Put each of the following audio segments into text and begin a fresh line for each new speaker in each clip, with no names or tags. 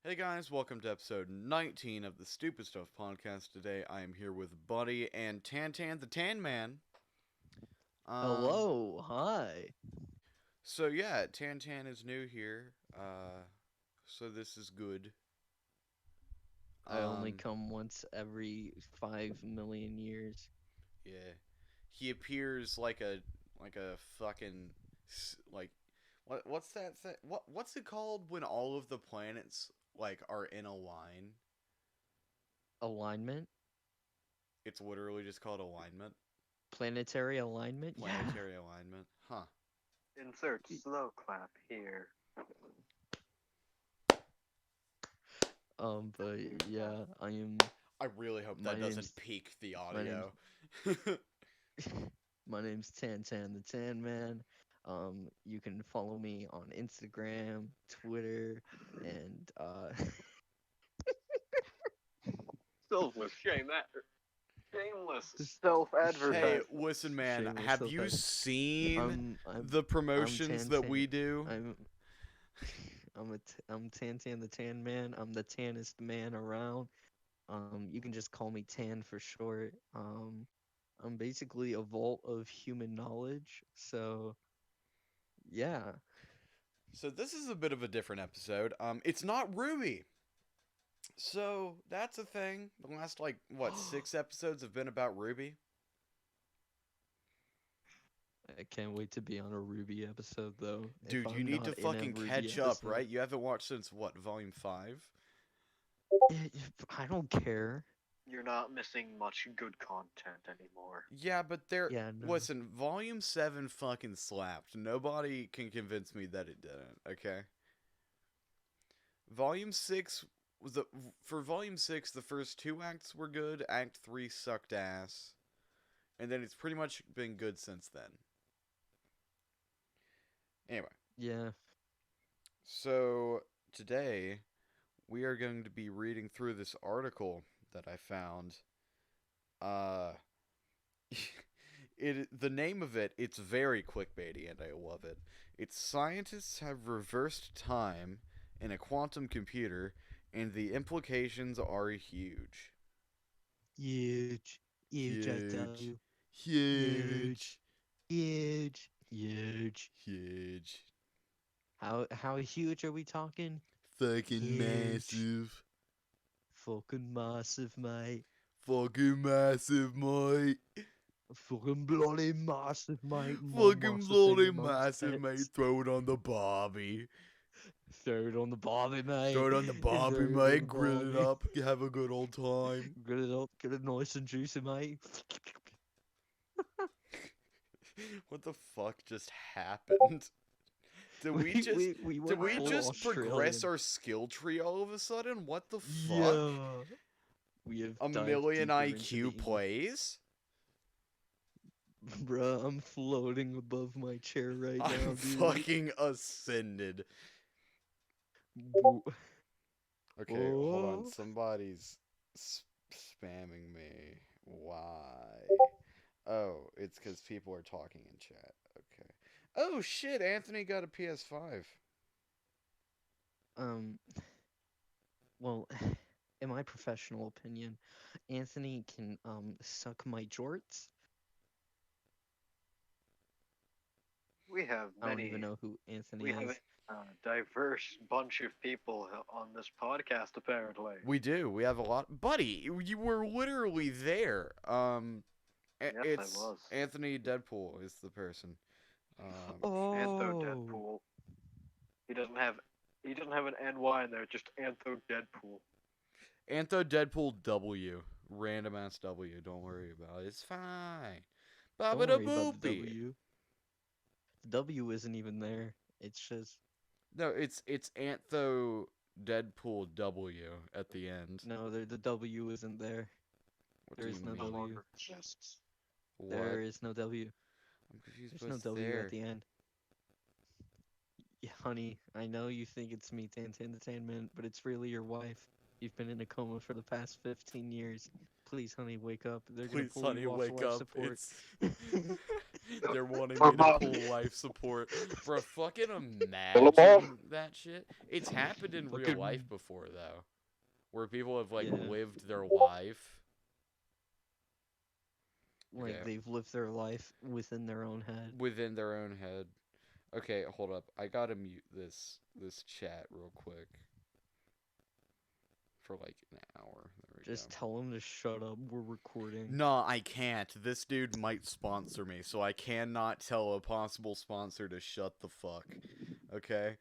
Hey guys, welcome to episode 19 of the Stupid Stuff podcast. Today I am here with Buddy and Tantan the Tan Man. Um,
Hello, hi.
so yeah, Tantan is new here. So this is good.
I only
Um,
come once every 5 million years.
yeah, he appears like a fucking like what's that thing? What's it called when all of the planets like are in a line?
Alignment?
It's literally just called alignment,
Planetary alignment? Yeah.
planetary alignment. Huh.
Insert slow clap here.
But yeah,
I really hope
my
that doesn't
name's,
peak the
my name's,
audio.
my name's Tan the Tan Man. You can follow me on Instagram, Twitter, and,
Selfless, shame that. Shameless
Just
Hey,
self-advertisement.
listen, man.
shameless
Have
self
you seen
I'm,
the
I'm
promotions
Tan
that we
Tan.
do?
I'm, I'm Tan the Tan Man. I'm the tannest man around. You can just call me Tan for short. I'm basically a vault of human knowledge. So yeah,
So this is a bit of a different episode. It's not Ruby. So that's a thing. The last like what 6 episodes have been about Ruby.
I can't wait to be on a Ruby episode though. If
Dude, you
I'm
need to
not in a
fucking
Ruby
catch up,
episode,
right? You haven't watched since what, Volume 5?
I don't care.
You're not missing much good content anymore.
Yeah, but there.
Yeah, no.
Listen, Volume 7 fucking slapped. Nobody can convince me that it didn't. Okay. Volume 6 was the for Volume 6. The first 2 acts were good. Act 3 sucked ass, and then it's pretty much been good since then. Anyway,
Yeah.
so today we are going to be reading through this article that I found. Uh, the name of it's very clickbaity, and I love it. It's scientists have reversed time in a quantum computer, and the implications are huge.
Huge. Huge, I tell
Huge.
you.
Huge.
Huge. Huge.
Huge.
How huge are we talking?
Fucking
Huge.
massive.
Fucking massive, mate.
Fucking massive, mate.
Fucking bloody massive, mate. More
Fucking
massive than
bloody
your mum's
massive, mate.
tits.
Throw it on the barbie.
Throw it on the barbie, mate.
Throw it on the
Throw
barbie,
it on
mate.
the
Grill it
barbie.
up. Have a good old time.
Get it up, get it nice and juicy, mate.
What the fuck just happened? Did we just
we
did
went
we
full
just progress
Australian.
our skill tree all of a sudden? What the fuck?
Yeah. We have
A
dived
million
deeper into
IQ
the
plays?
Bruh, I'm floating above my chair right now,
I'm
dude.
fucking ascended.
Boo-
Okay, hold on.
Oh.
Somebody's spamming me. Why? Oh, it's because people are talking in chat. Okay. Oh shit, Anthony got a PS5.
Um, well, in my professional opinion, Anthony can suck my jorts.
We have
I don't even
many.
know who Anthony
We have
is.
a diverse bunch of people on this podcast, apparently.
We do. We have a lot. Buddy, you were literally there.
Yes, I
It's
was.
Anthony Deadpool is the person.
Antho
Oh,
Deadpool. He doesn't have. He doesn't have an NY in there. Just Antho Deadpool.
Antho Deadpool W. Random ass W. Don't worry about it. It's fine.
don't
Baba da
worry about the
boopy.
W. The W isn't even there. It's just
No, it's Antho Deadpool W at the end.
no. The W isn't there.
What
There
do
is
you
no
mean?
No
W.
longer exists.
There
What?
is no W.
I'm confused.
There's no
What's
W
there?
at the end. Yeah, honey, I know you think it's me, Tan Entertainment, but it's really your wife. You've been in a coma for the past 15 years. please, honey, wake up. They're gonna
Please,
pull
honey,
you off
wake
life
up.
support.
It's they're wanting
For
me to
mom.
pull life support. Bro, fucking
Pull 'em off.
imagine that shit. It's happened in real
Fucking-
life before though, where people have like
Yeah.
lived their life.
Like
Okay.
they've lived their life within their own head.
Within their own head. Okay, hold up. I gotta mute this chat real quick. For like an hour. There we
Just
go.
tell them to shut up. We're recording.
No, I can't. This dude might sponsor me, so I cannot tell a possible sponsor to shut the fuck. Okay?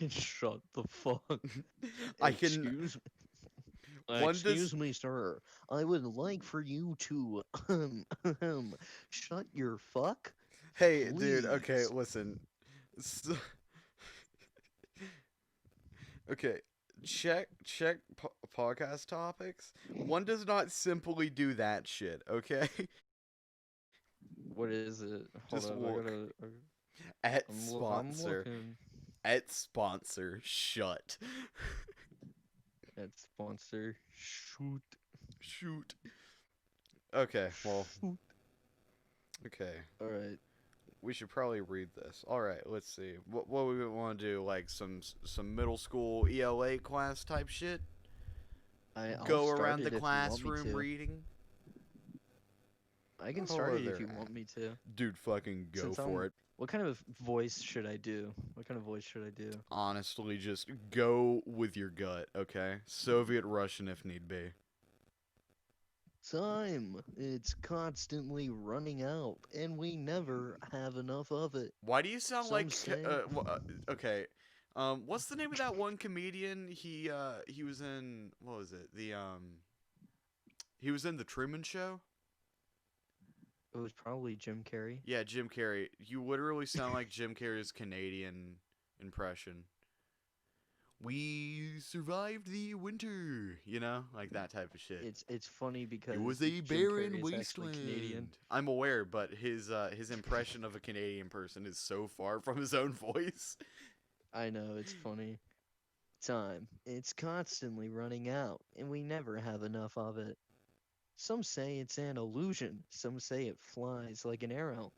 Shut the fuck.
I can.
Excuse me.
One does-
Excuse me, sir. I would like for you to shut your fuck.
Hey, dude. Okay,
Please.
listen. So... okay, check podcast topics. One does not simply do that shit. Okay.
What is it? Hold
Just
up,
look.
I gotta.
At
I'm
sponsor.
looking.
At sponsor. Shut.
At sponsor. Shoot.
Shoot. Okay. Well.
Shoot.
Okay.
All right.
We should probably read this. All right, let's see. What we want to do? Like some middle school ELA class type shit.
I'll
Go
start
around
it
the
if you want me
classroom
to.
reading.
I can
Hello
start it
there,
if you
Matt.
want me to.
Dude, fucking go
Since
for
I'm-
it.
What kind of voice should I do? What kind of voice should I do?
Honestly, just go with your gut, okay? Soviet Russian if need be.
Time. It's constantly running out, and we never have enough of it.
Why do you sound
Some
like
say-
okay? What's the name of that one comedian? He was in, what was it? He was in the Truman Show.
It was probably Jim Carrey.
Yeah, Jim Carrey. You literally sound like Jim Carrey's Canadian impression. We survived the winter, you know, like that type of shit.
It's funny because
It was a
Jim
barren
Carrey is actually
wasteland.
Canadian.
I'm aware, but his impression of a Canadian person is so far from his own voice.
I know, it's funny. Time. It's constantly running out, and we never have enough of it. Some say it's an illusion. Some say it flies like an arrow.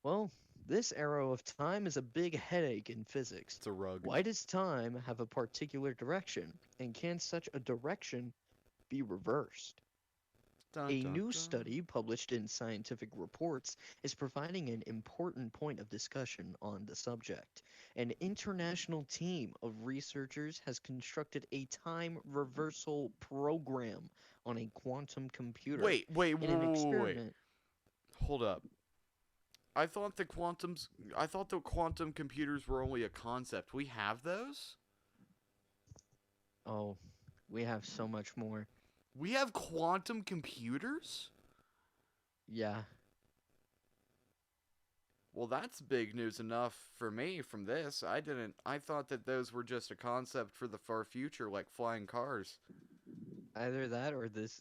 Well, this arrow of time is a big headache in physics.
It's a rug.
Why does time have a particular direction, and can such a direction be reversed?
Dun,
A
dun,
new
dun.
study published in Scientific Reports is providing an important point of discussion on the subject. An international team of researchers has constructed a time reversal program on a quantum computer.
Wait.
in an experiment.
Hold up. I thought the quantum computers were only a concept. We have those?
Oh, we have so much more.
We have quantum computers?
Yeah.
Well, that's big news enough for me from this. I thought that those were just a concept for the far future, like flying cars.
Either that or this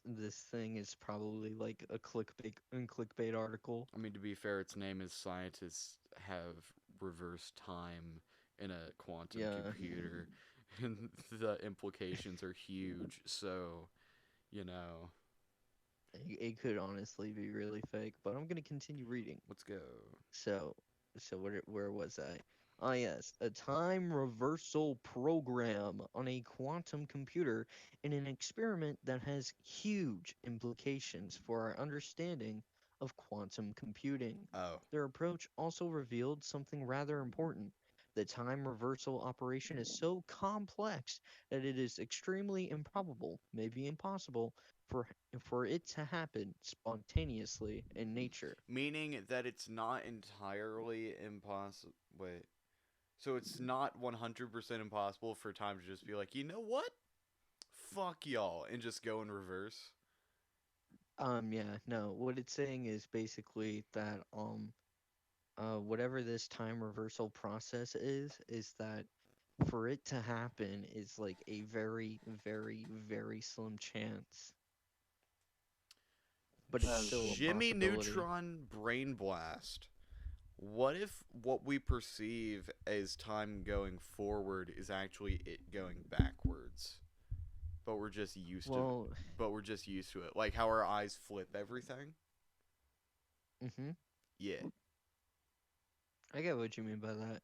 thing is probably like a clickbait article.
I mean, to be fair, its name is Scientists Have Reversed Time in a Quantum
Yeah.
Computer. And the implications are huge, so, you know.
It could honestly be really fake, but I'm gonna continue reading.
Let's go.
So where was I? Ah, yes, a time reversal program on a quantum computer in an experiment that has huge implications for our understanding of quantum computing.
Oh.
Their approach also revealed something rather important. The time reversal operation is so complex that it is extremely improbable, maybe impossible, for it to happen spontaneously in nature.
Meaning that it's not entirely impossible. Wait. So it's not 100% impossible for time to just be like, you know what? Fuck y'all, and just go in reverse.
Yeah, no, what it's saying is basically that, whatever this time reversal process is that for it to happen is like a very, very, very slim chance. But it's still a
Jimmy
possibility.
Neutron Brain Blast. What if what we perceive as time going forward is actually it going backwards? but we're just used
Well,
to it. Like how our eyes flip everything.
mhm.
Yeah.
I get what you mean by that.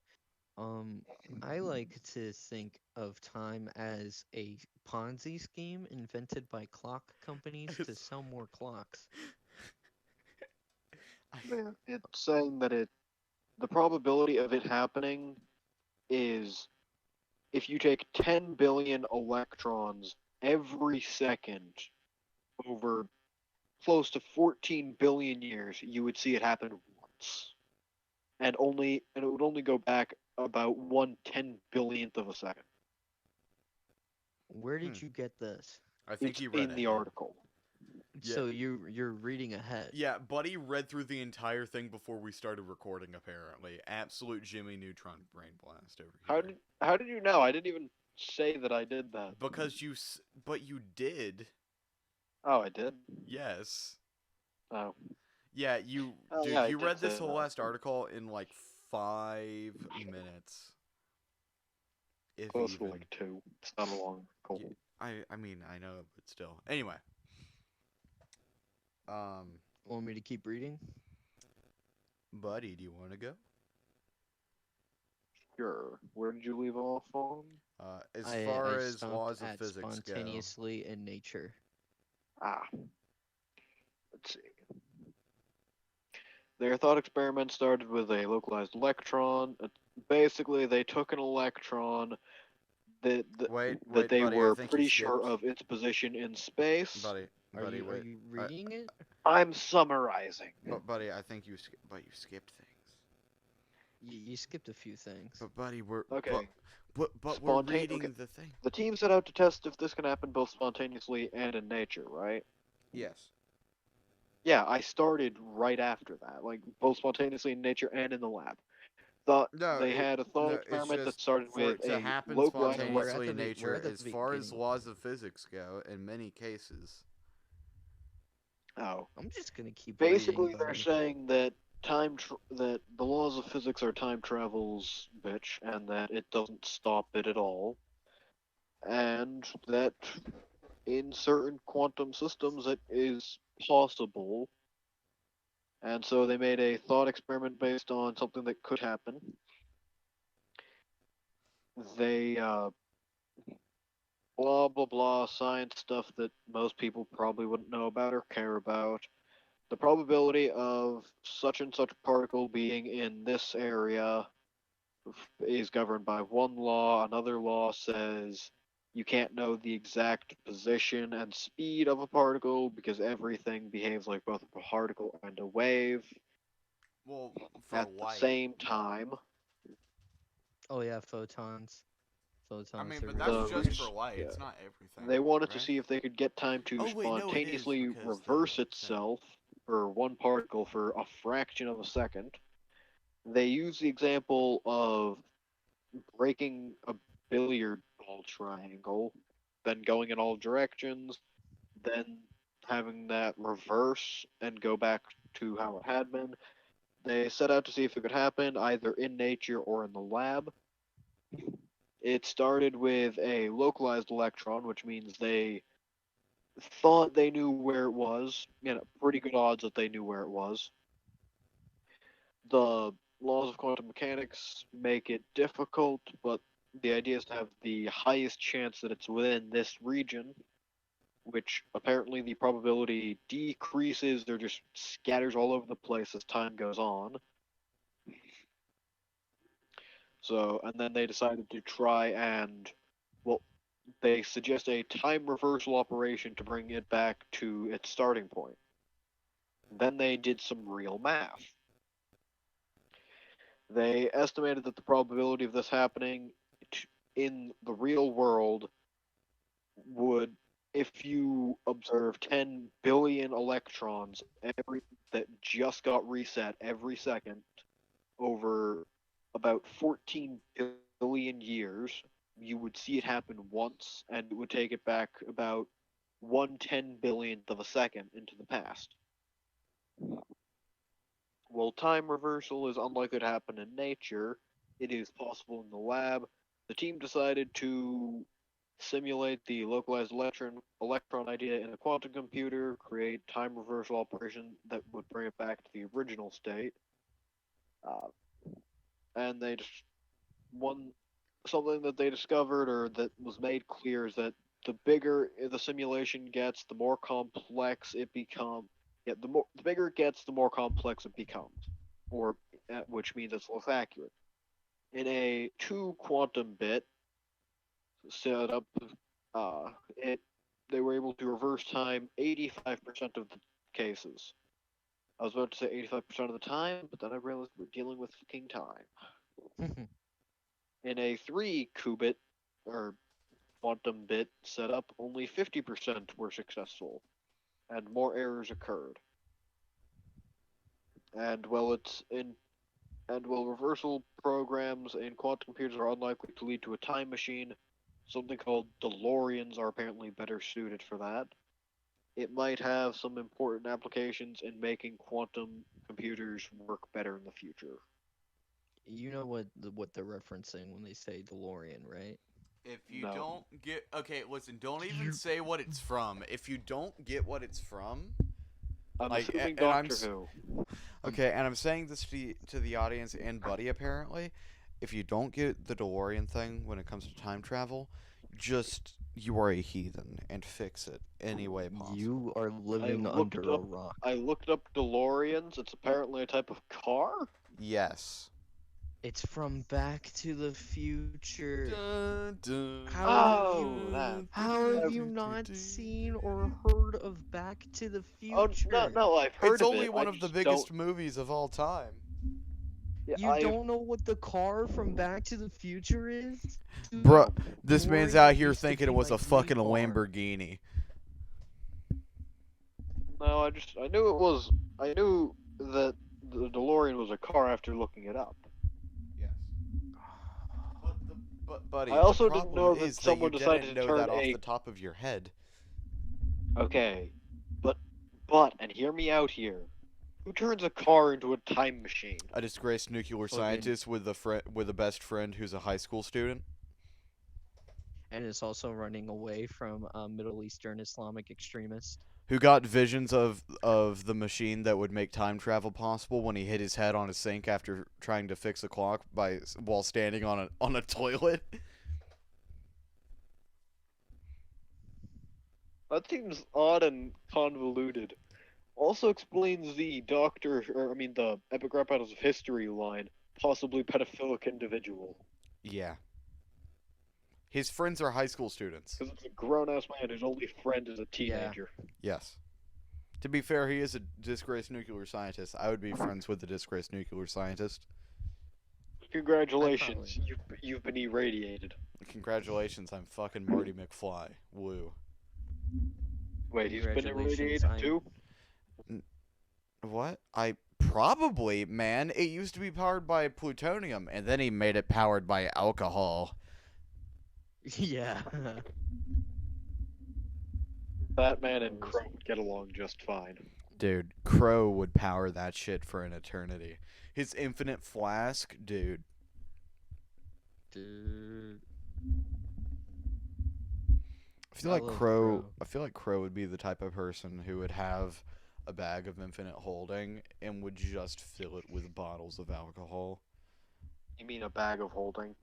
Um, I like to think of time as a Ponzi scheme invented by clock companies to sell more clocks.
Man, it's saying that the probability of it happening is if you take 10 billion electrons every second over close to 14 billion years, you would see it happen once. And it would only go back about 1/10 billionth of a second.
Where
Hmm.
did you get this?
I think
It's
he read
in the
ahead.
article.
Yeah.
So you're reading ahead.
Yeah, Buddy read through the entire thing before we started recording. Apparently, absolute Jimmy Neutron brain blast over here.
How did you know? I didn't even say that I did that.
Because but you did.
Oh, I did.
Yes.
Oh,
Yeah,
Oh,
dude,
yeah, I
you
did
read this
say
whole
that.
last article in like 5 minutes. If
close to
even.
like 2. It's not a long article.
Yeah, I mean, I know, but still. Anyway.
Want me to keep reading?
Buddy, do you want to go?
Sure. Where did you leave off on?
As
I
far as
stopped
laws of
at
physics go.
spontaneously in nature.
Ah. Let's see. Their thought experiment started with a localized electron. Basically, they took an electron that
Wait,
they
buddy, I
were
think you
pretty sure
skipped.
of its position in space.
Buddy,
Are
wait.
you reading it?
I'm summarizing.
But buddy, I think you skipped things.
You skipped a few things.
But buddy, we're
Okay.
but we're reading
Okay.
the thing.
The team set out to test if this can happen both spontaneously and in nature, right?
Yes.
Yeah, I started right after that, like both spontaneously in nature and in the lab. Thought
No,
they had a thought
it's
experiment that
just
started
for
with
it to
a
happen
localized
No, we're at
spontaneously
the
in
be- we're
nature,
at the
as far as
beginning.
laws of physics go, in many cases.
Oh,
I'm just gonna keep
basically
reading,
they're
buddy.
saying that that the laws of physics are time travel's bitch, and that it doesn't stop it at all, and that in certain quantum systems it is possible. And so they made a thought experiment based on something that could happen. They blah blah blah science stuff that most people probably wouldn't know about or care about. The probability of such and such particle being in this area is governed by one law. Another law says you can't know the exact position and speed of a particle because everything behaves like both a particle and a wave
Well, for
at the
light.
same time.
Oh yeah, photons. Photons
I mean,
are
but
real.
that's
The
just for
reach-
light.
yeah.
It's not everything.
They wanted to
right?
see if they could get time to
Oh, wait, no, it is,
spontaneously
because
reverse
the-
itself for one particle for a fraction of a second. They use the example of breaking a billiard ball triangle, then going in all directions, then having that reverse and go back to how it had been. They set out to see if it could happen either in nature or in the lab. It started with a localized electron, which means they thought they knew where it was. Pretty good odds that they knew where it was. The laws of quantum mechanics make it difficult, but the idea is to have the highest chance that it's within this region, which apparently the probability decreases or just scatters all over the place as time goes on. So, and then they decided to try and, well, they suggest a time reversal operation to bring it back to its starting point. Then they did some real math. They estimated that the probability of this happening in the real world would, if you observe 10 billion electrons that just got reset every second over about 14 billion years, you would see it happen once, and it would take it back about 1/10 billionth of a second into the past. While time reversal is unlikely to happen in nature, it is possible in the lab. The team decided to simulate the localized electron idea in a quantum computer, create time reversal operation that would bring it back to the original state. Uh, and they just one something that they discovered or that was made clear is that the bigger the simulation gets, the more complex it becomes. Yeah, the bigger it gets, the more complex it becomes, or which means it's less accurate. In a 2 quantum bit setup, it they were able to reverse time 85% of the cases. I was about to say 85% of the time, but then I realized we're dealing with fucking time. In a 3 qubit or quantum bit setup, only 50% were successful, and more errors occurred. And while reversal programs in quantum computers are unlikely to lead to a time machine, something called DeLoreans are apparently better suited for that. It might have some important applications in making quantum computers work better in the future.
You know what they're referencing when they say DeLorean, right?
If you
No.
don't get... Okay, listen, don't even
You-
say what it's from. If you don't get what it's from...
I'm
Like,
assuming
and I'm
Doctor Who.
Okay, and I'm saying this to the audience and Buddy, apparently. If you don't get the DeLorean thing when it comes to time travel, you are a heathen, and fix it any way possible.
You are living
looked
under a
up-
rock.
I looked up DeLoreans. It's apparently a type of car.
Yes.
It's from Back to the Future.
Dun, dun,
Oh, that.
How have you
dun,
not
dun,
seen
dun.
or heard of Back to the
Oh
Future?
no, I've heard
It's
of
only
it.
one
I
of the
just
biggest
don't-
movies of all time.
Yeah,
You don't know what the car from Back to the Future is? Dude,
Bruh, this man's
DeLorean
out here
used to
thinking
be
it was
my
a fucking
dream car.
Lamborghini.
No, I knew it was. I knew that the DeLorean was a car after looking it up.
Yes. But buddy,
I also
the
didn't
problem
know that
is
someone
you
decided
didn't
to
know
turn
that off
a-
the top of your head.
Okay, but and hear me out here. Who turns a car into a time machine?
A disgraced nuclear
Fucking-
scientist with a best friend who's a high school student.
And it's also running away from Middle Eastern Islamic extremists.
Who got visions of the machine that would make time travel possible when he hit his head on a sink after trying to fix a clock while standing on a toilet.
That seems odd and convoluted. Also explains the the Epic Rap Battles of History line, possibly pedophilic individual.
Yeah. His friends are high school students.
Because it's a grown-ass man whose only friend is a teenager.
Yes. To be fair, he is a disgraced nuclear scientist. I would be friends with the disgraced nuclear scientist.
Congratulations, you've been irradiated.
Congratulations, I'm fucking Marty McFly. Woo.
Wait, he's been
Congratulations,
irradiated
I'm-
too?
What? Probably, man. It used to be powered by plutonium, and then he made it powered by alcohol.
Yeah.
Batman and Crow would get along just fine.
Dude, Crow would power that shit for an eternity. His infinite flask, dude.
Dude.
I feel
I
like
love
Crow.
Crow.
I feel like Crow would be the type of person who would have a bag of infinite holding and would just fill it with bottles of alcohol.
You mean a bag of holding?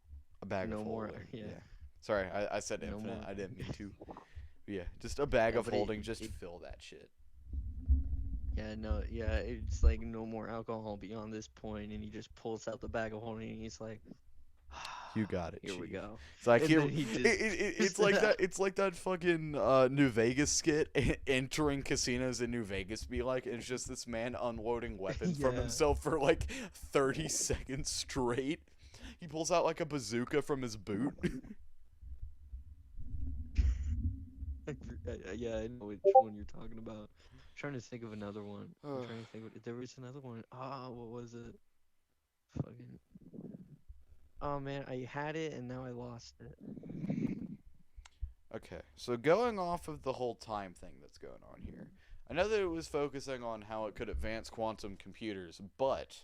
A bag
No
of
more,
holding.
yeah.
Sorry, I said
No
infinite.
more.
I didn't mean to. Yeah, just a bag
Yeah,
of
but
holding. Just
it-
fill that shit.
Yeah, no, yeah, it's like no more alcohol beyond this point, and he just pulls out the bag of holding, and he's like,
You got it.
Here we
Chief."
go.
It's like
And
here.
then he just-
It's like that. It's like that fucking New Vegas skit. Entering casinos in New Vegas be like, and it's just this man unloading weapons from
Yeah.
himself for like 30 seconds straight. He pulls out like a bazooka from his boot.
Yeah, I know which one you're talking about. I'm trying to think of another one. I'm trying to think. There was another one. What was it? Fucking. Oh man, I had it and now I lost it.
Okay, so going off of the whole time thing that's going on here, I know that it was focusing on how it could advance quantum computers, but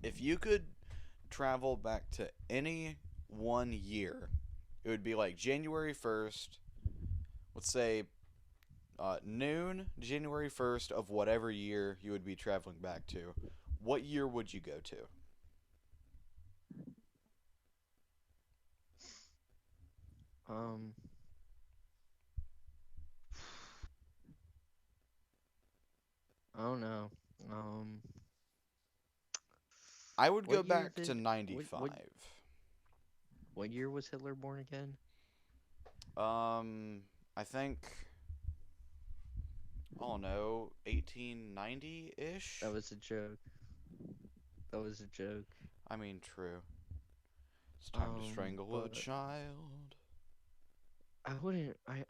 if you could travel back to any one year, it would be like January 1st, let's say noon, January 1st of whatever year you would be traveling back to. What year would you go to?
Um, I don't know. Um,
I would go
what year
back to
did what
95.
what year was Hitler born again?
I think, I don't know, 1890-ish?
That was a joke. That was a joke.
I mean, true. It's time to strangle a
But
child.
I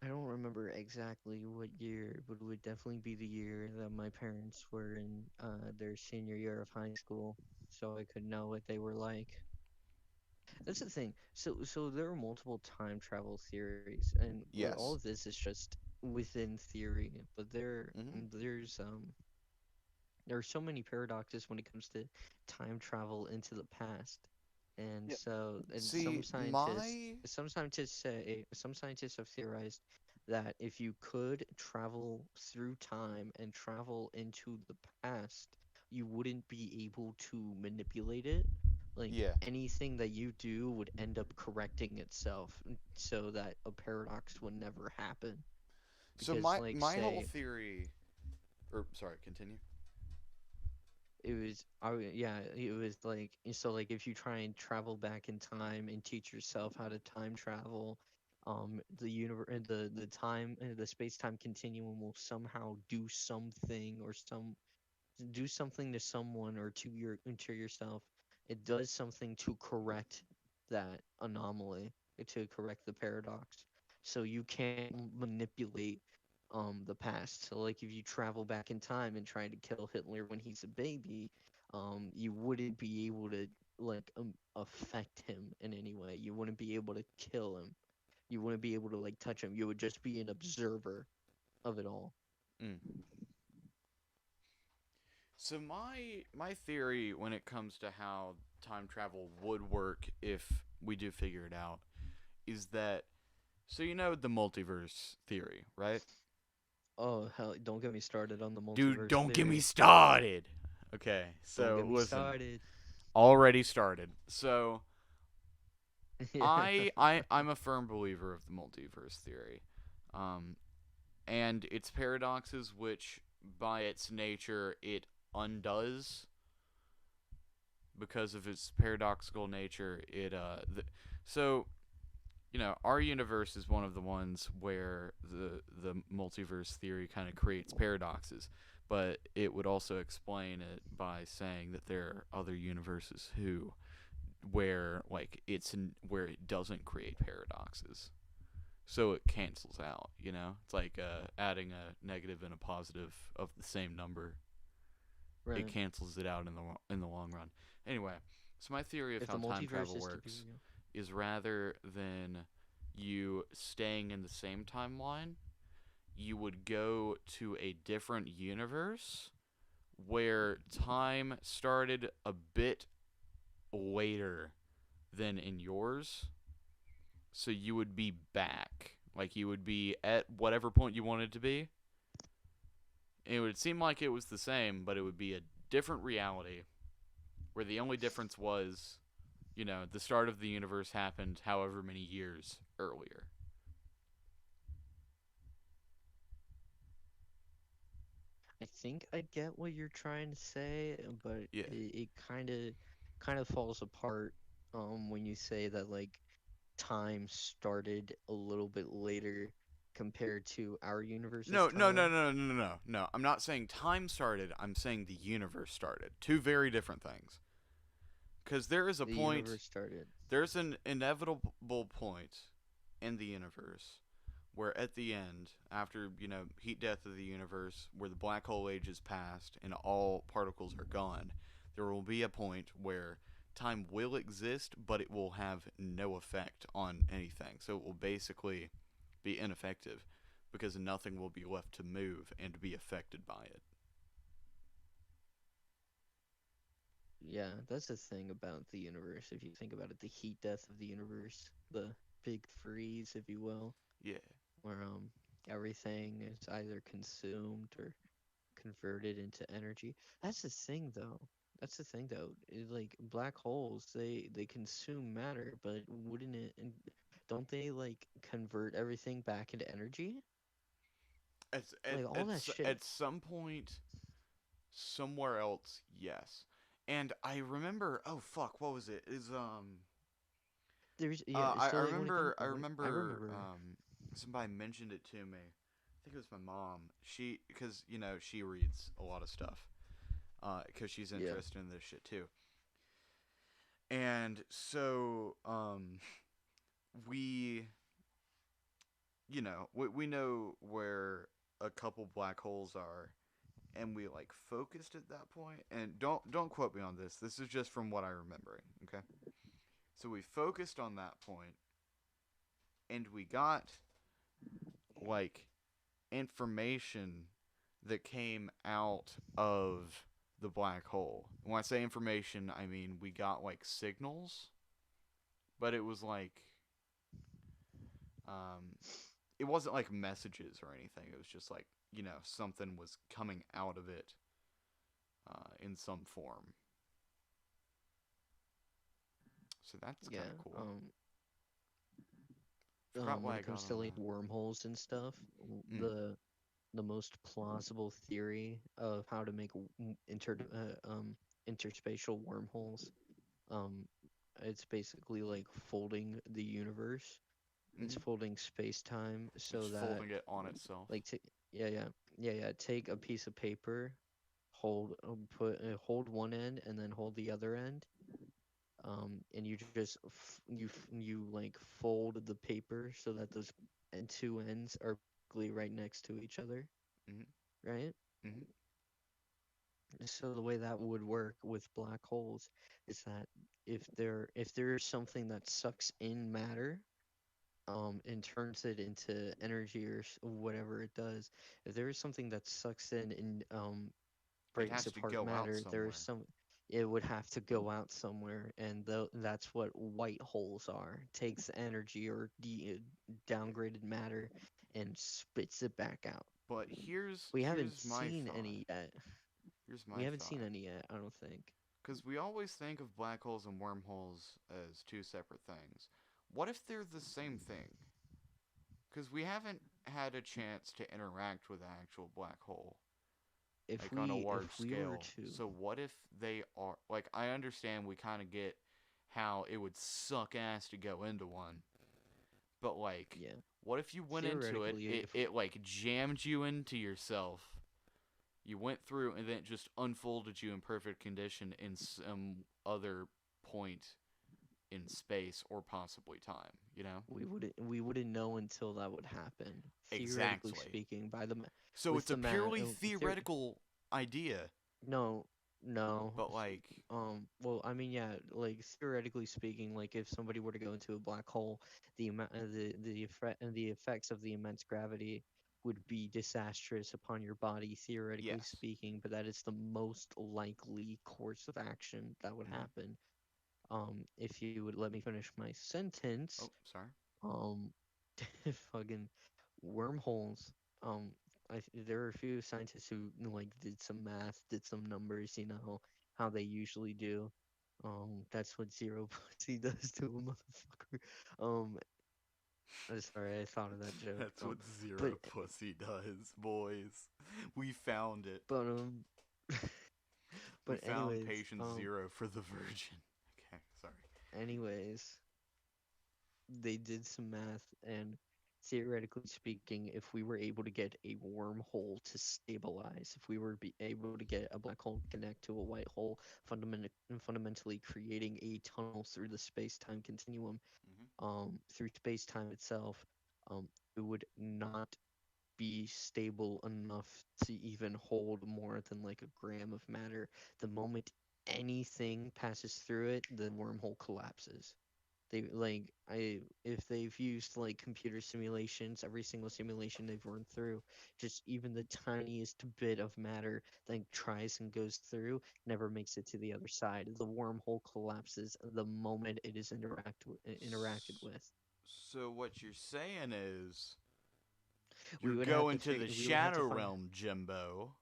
don't remember exactly what year, but it would definitely be the year that my parents were in their senior year of high school, so I could know what they were like. That's the thing. So there are multiple time travel theories, and all
Yes.
of this is just within theory, but
Hmm.
there are so many paradoxes when it comes to time travel into the past. And
Yeah.
so, and
See, my...
some scientists have theorized that if you could travel through time and travel into the past, you wouldn't be able to manipulate it. Like
Yeah.
anything that you do would end up correcting itself, so that a paradox would never happen.
So
Because,
my
like,
my whole
say,
theory... Or, sorry, continue.
yeah, it was like, so like if you try and travel back in time and teach yourself how to time travel, the time the space-time continuum will somehow do something, or do something to someone, or to yourself. It does something to correct that anomaly, to correct the paradox. So you can't manipulate the past. So like if you travel back in time and try to kill Hitler when he's a baby, you wouldn't be able to like affect him in any way. You wouldn't be able to kill him. You wouldn't be able to like touch him. You would just be an observer of it all.
Mm. So my theory when it comes to how time travel would work if we do figure it out is that, so you know the multiverse theory, right?
Oh hell! Don't get me started on the
Dude,
multiverse
don't get me
theory.
started. Okay,
Don't
so
get me
listen,
started.
already started. So
Yeah.
I'm a firm believer of the multiverse theory. Um and its paradoxes, which by its nature it undoes because of its paradoxical nature. So our universe is one of the ones where the multiverse theory kind of creates paradoxes, but it would also explain it by saying that there are other universes where where it doesn't create paradoxes, so it cancels out. It's like adding a negative and a positive of the same number. It
Right.
cancels it out in the long run. Anyway, so my theory of
If
how
the
time
multiverse
travel
is to be
works
real.
is, rather than you staying in the same timeline, you would go to a different universe where time started a bit later than in yours. So you would be back. Like, you would be at whatever point you wanted to be. It would seem like it was the same, but it would be a different reality where the only difference was, the start of the universe happened however many years earlier.
I think I get what you're trying to say, but
Yeah.
it kind of falls apart when you say that like time started a little bit later compared to our universe's
No, no, no,
time.
no, no, no, no, no. I'm not saying time started. I'm saying the universe started. Two very different things. Because
The universe started.
there's an inevitable point in the universe where at the end, after, heat death of the universe, where the black hole age is past and all particles are gone, there will be a point where time will exist, but it will have no effect on anything. So it will basically be ineffective because nothing will be left to move and be affected by it.
Yeah, that's the thing about the universe. If you think about it, the heat death of the universe, the big freeze, if you will,
Yeah.
where everything is either consumed or converted into energy. That's the thing, though. That's the thing, though. Like black holes, they consume matter, but wouldn't it? Don't they like convert everything back into energy? Like all that shit.
At some point, somewhere else, yes. And I remember, oh fuck, what was it? Is
There's yeah.
I
So like
I
I
remember
remember.
somebody mentioned it to me. I think it was my mom. She, because you know she reads a lot of stuff, because she's
Yeah.
interested in this shit too. And so we, we know where a couple black holes are, and we like focused at that point. And don't quote me on this. This is just from what I remembering. Okay, so we focused on that point, and we got like information that came out of the black hole. When I say information, I mean we got like signals, but it was like um it wasn't like messages or anything. It was just like, something was coming out of it in some form. So that's kind
Yeah.
of cool. Forgot
When
why I
it
got
comes to
on
like wormholes and stuff,
that.
the most plausible theory of how to make interspatial wormholes, um, it's basically like folding the universe. It's
Mm-hmm.
folding space-time
It's
so that
folding it on itself.
like yeah, yeah, take a piece of paper, hold one end and then hold the other end, and you just you like fold the paper so that those two ends are basically right next to each other,
Mm-hmm.
right?
Mm-hmm.
So the way that would work with black holes is that if there's something that sucks in matter, and turns it into energy or whatever it does, if there is something that sucks in and
It
breaks
has to
apart
go out
matter, there is
somewhere.
some it would have to go out somewhere, and that's what white holes are. Takes energy or downgraded matter and spits it back out.
But
We haven't
here's my
seen
thought.
any yet.
Here's
We
my
haven't seen
thought.
any yet, I don't think.
Because we always think of black holes and wormholes as two separate things. What if they're the same thing? Because we haven't had a chance to interact with an actual black hole, like on a
If
large
we were
scale.
to,
So what if they are like, I understand we kind of get how it would suck ass to go into one, but like,
yeah,
what if you went into it,
theoretically, if
it like jammed you into yourself, you went through, and then it just unfolded you in perfect condition in some other point in space or possibly time, you know?
we wouldn't know until that would happen. Theoretically
Exactly.
speaking,
So
with
it's a
the math,
purely theoretical idea,
no, no.
but like,
Well, I mean, yeah, like theoretically speaking, like if somebody were to go into a black hole, the effects of the immense gravity would be disastrous upon your body, theoretically
yes.
speaking, but that is the most likely course of action that would
Mm-hmm.
happen. If you would let me finish my sentence,
Oh, sorry.
um, fucking wormholes. Um, there are a few scientists who like did some math, did some numbers. You know how they usually do. That's what zero pussy does to a motherfucker. Um, I'm sorry, I thought of that joke.
That's what
But
zero pussy does, boys. We found it.
but
We
but
found
anyways,
patient zero for the virgin. Okay, sorry.
anyways, they did some math, and theoretically speaking, if we were able to get a wormhole to stabilize, if we were be able to get a black hole to connect to a white hole, fundamentally creating a tunnel through the space-time continuum,
Mm-hmm.
through space-time itself, it would not be stable enough to even hold more than like a gram of matter. The moment anything passes through it, the wormhole collapses. They like I if they've used like computer simulations, every single simulation they've run through, just even the tiniest bit of matter that tries and goes through never makes it to the other side. The wormhole collapses the moment it is interacted
S-
with.
So what you're saying is
We
you're
would have to
going to the
figure. We would have to
shadow
find.
realm, Jimbo,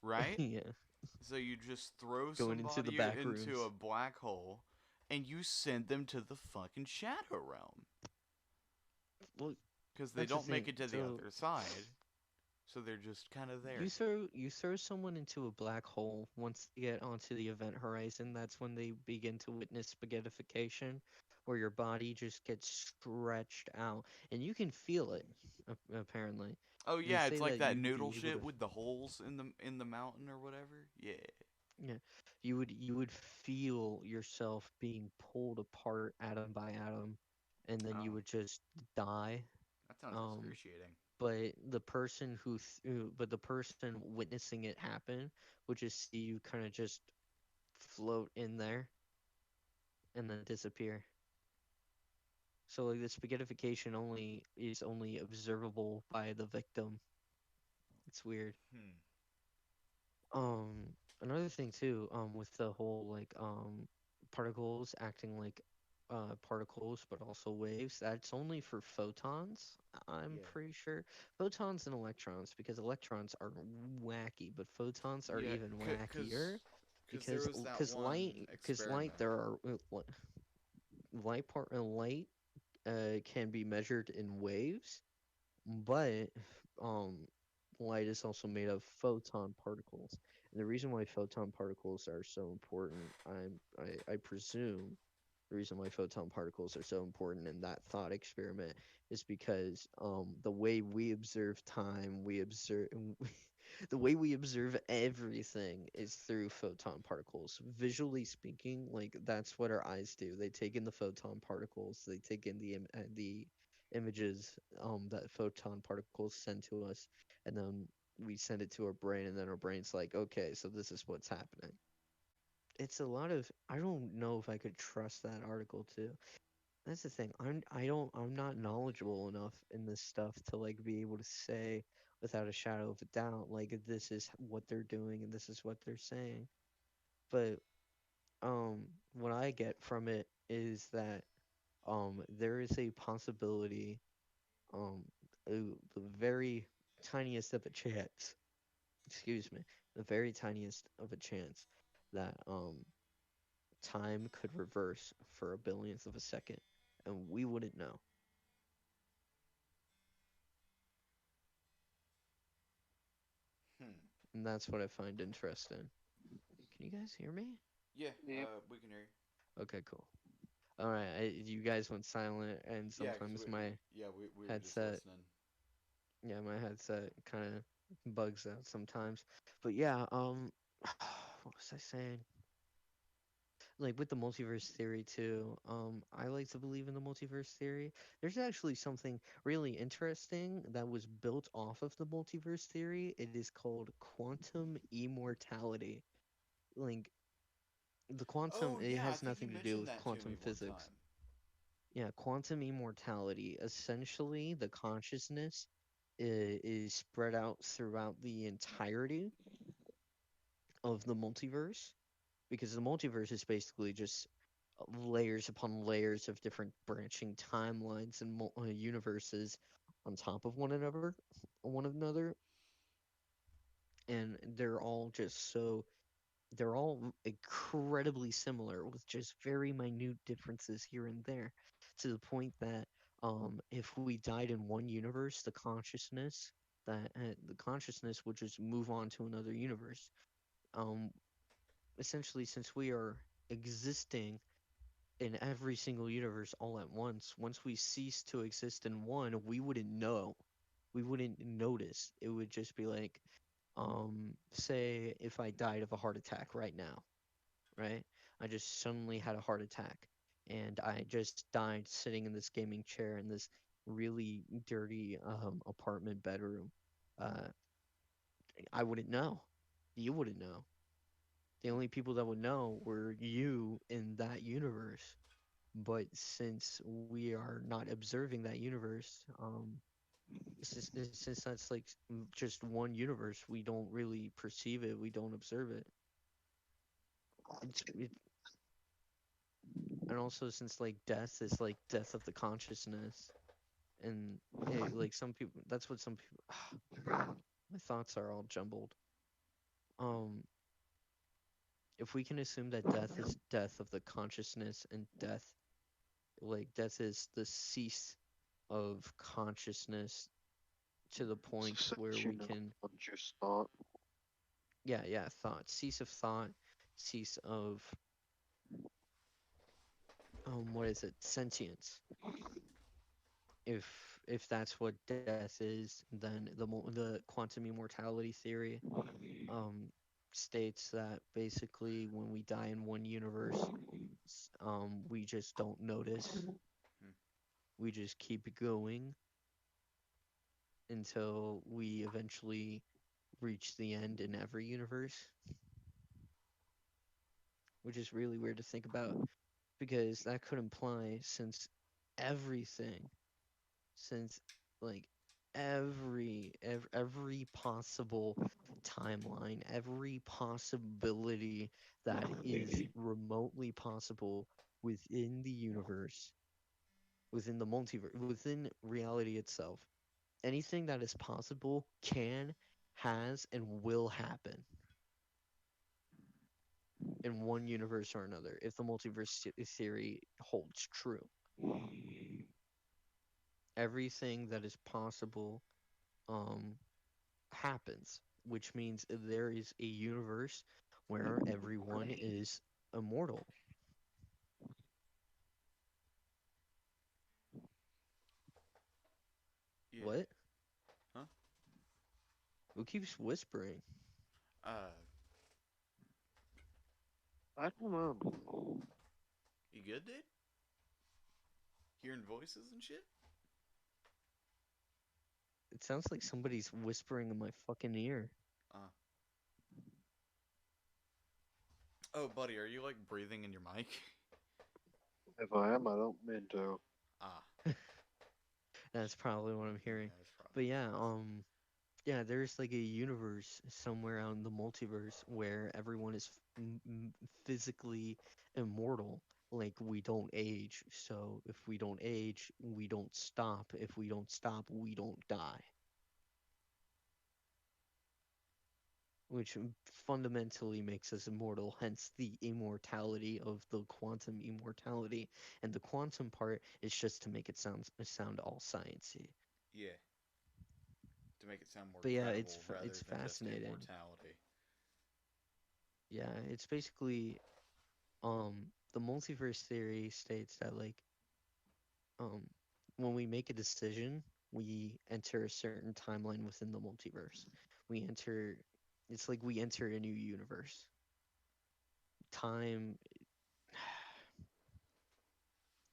right?
Yeah,
So you just throw
going into the
somebody
back
into
rooms.
a black hole and you send them to the fucking shadow realm
Well,
because they
that's the
don't make
thing.
it to the
So
other side. So they're just kind of there.
you throw someone into a black hole once they get onto the event horizon. That's when they begin to witness spaghettification, where your body just gets stretched out, and you can feel it. Apparently,
Oh
they
yeah, it's
say
like
that
that
you would
noodle
be able
shit
to.
with the holes in the mountain or whatever. Yeah.
Yeah, you would feel yourself being pulled apart atom by atom, and then you
Oh,
would just die.
that sounds
Um,
excruciating.
but the person witnessing it happen would just see you kind of just float in there and then disappear. So like the spaghettification only is only observable by the victim. It's weird.
Hmm.
Um, Another thing too, with the whole like particles acting like particles but also waves, that's only for photons, I'm
Yeah.
pretty sure. Photons and electrons, because electrons are wacky, but photons are
Yeah,
even wackier
cause there was that one
because light
experiment.
there are light can be measured in waves, but um, light is also made of photon particles. And the reason why photon particles are so important, I presume, the reason why photon particles are so important in that thought experiment is because the way we observe time, we observe the way we observe everything is through photon particles. Visually speaking, like that's what our eyes do. They take in the photon particles, they take in the images that photon particles send to us, and then we send it to our brain, and then our brain's like, okay, so this is what's happening. It's a lot of, I don't know if I could trust that article too. That's the thing. I'm not knowledgeable enough in this stuff to like be able to say without a shadow of a doubt like this is what they're doing and this is what they're saying. But what I get from it is that there is a possibility, um the very tiniest of a chance, excuse me, the very tiniest of a chance that time could reverse for a billionth of a second and we wouldn't know.
Hmm.
And that's what I find interesting. Can you guys hear me?
Yeah.
Yep.
We can hear you.
Okay, cool. All right, you guys went silent, and
Yeah, cause
sometimes my
we were just
headset,
listening.
yeah, my headset kind of bugs out sometimes. But yeah, what was I saying? Like with the multiverse theory too, I like to believe in the multiverse theory. There's actually something really interesting that was built off of the multiverse theory. It is called quantum immortality. Like the quantum,
Oh
it
yeah, I
has
think you
nothing to do
mentioned
with
that to
quantum
me one
physics.
time.
Yeah, quantum immortality. Essentially, the consciousness is spread out throughout the entirety of the multiverse, because the multiverse is basically just layers upon layers of different branching timelines and universes on top of one another, and they're all incredibly similar with just very minute differences here and there, to the point that if we died in one universe, the consciousness would just move on to another universe. Um, Essentially, since we are existing in every single universe all at once we cease to exist in one, we wouldn't know. We wouldn't notice. It would just be like, say if I died of a heart attack right now, right? I just suddenly had a heart attack and I just died sitting in this gaming chair in this really dirty apartment bedroom. Uh, I wouldn't know. You wouldn't know. The only people that would know were you in that universe. But since we are not observing that universe, since that's like just one universe, we don't really perceive it, we don't observe it. It and also since like death is like death of the consciousness, and like some people, that's what some people. My thoughts are all jumbled. Um, if we can assume that death is death of the consciousness, and death, like death is the cease of consciousness to the point where we
Cessation of
can,
conscious thought.
yeah, thought, cease of thought, cease of what is it, sentience. If that's what death is, then the quantum immortality theory um states that basically when we die in one universe, we just don't notice.
Hmm.
We just keep going until we eventually reach the end in every universe, which is really weird to think about because that could imply everything, since like every possible timeline, every possibility that is remotely possible within the universe, within the multiverse, within reality itself, anything that is possible can, has, and will happen in one universe or another if the multiverse theory holds true. Everything that is possible um happens, which means there is a universe where everyone is immortal.
Yeah.
What?
Huh?
Who keeps whispering?
Uh,
I don't know.
you good, dude? Hearing voices and shit?
It sounds like somebody's whispering in my fucking ear.
Uh. Oh, buddy, are you like breathing in your mic?
If I am, I don't mean to.
Ah.
That's probably what I'm
Yeah,
hearing.
that's
But
probably what
yeah,
it is.
yeah, there's like a universe somewhere out in the multiverse where everyone is physically immortal. Like we don't age. So if we don't age, we don't stop. If we don't stop, we don't die. Which fundamentally makes us immortal, hence the immortality of the quantum immortality. And the quantum part is just to make it sound all sciencey.
Yeah. To make it sound more
But yeah,
credible
it's
rather than just
fascinating.
immortality.
Yeah, it's basically the multiverse theory states that like um when we make a decision, we enter a certain timeline within the multiverse. We enter It's like we enter a new universe. Time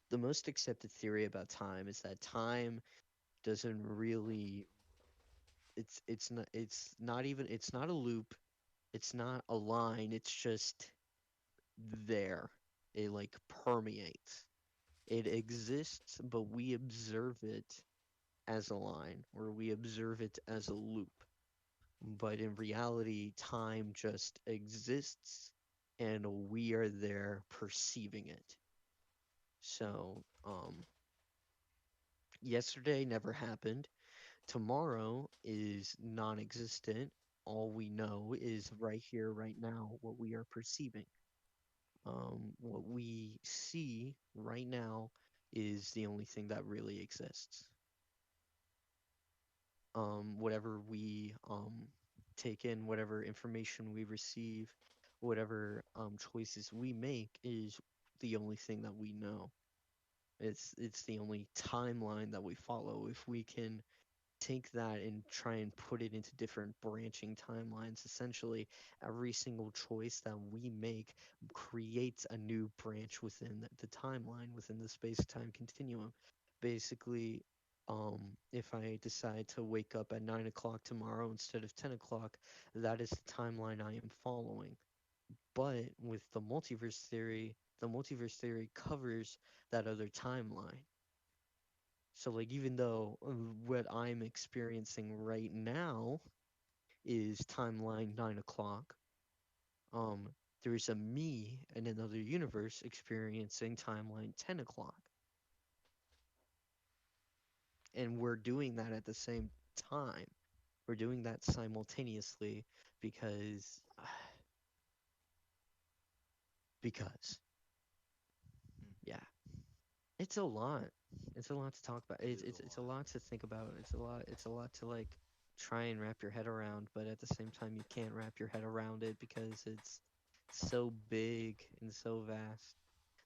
The most accepted theory about time is that time doesn't really it's not a loop, it's not a line, it's just there. It like permeates. It exists, but we observe it as a line, or we observe it as a loop. But in reality, time just exists and we are there perceiving it. So, yesterday never happened. Tomorrow is non existent. All we know is right here, right now, what we are perceiving. What we see right now is the only thing that really exists. Whatever we take in, whatever information we receive, whatever choices we make is the only thing that we know. It's the only timeline that we follow. If we can take that and try and put it into different branching timelines, essentially every single choice that we make creates a new branch within the timeline, within the space-time continuum. Basically, if I decide to wake up at 9 o'clock tomorrow instead of 10 o'clock, that is the timeline I am following. But with the multiverse theory, the multiverse theory covers that other timeline. So like even though what I'm experiencing right now is timeline 9 o'clock, there's a me in another universe experiencing timeline 10 o'clock. And we're doing that at the same time. We're doing that simultaneously because because yeah, it's a lot. It's a lot to talk about. It's a lot to think about. It's a lot to like try and wrap your head around, but at the same time you can't wrap your head around it because it's so big and so vast.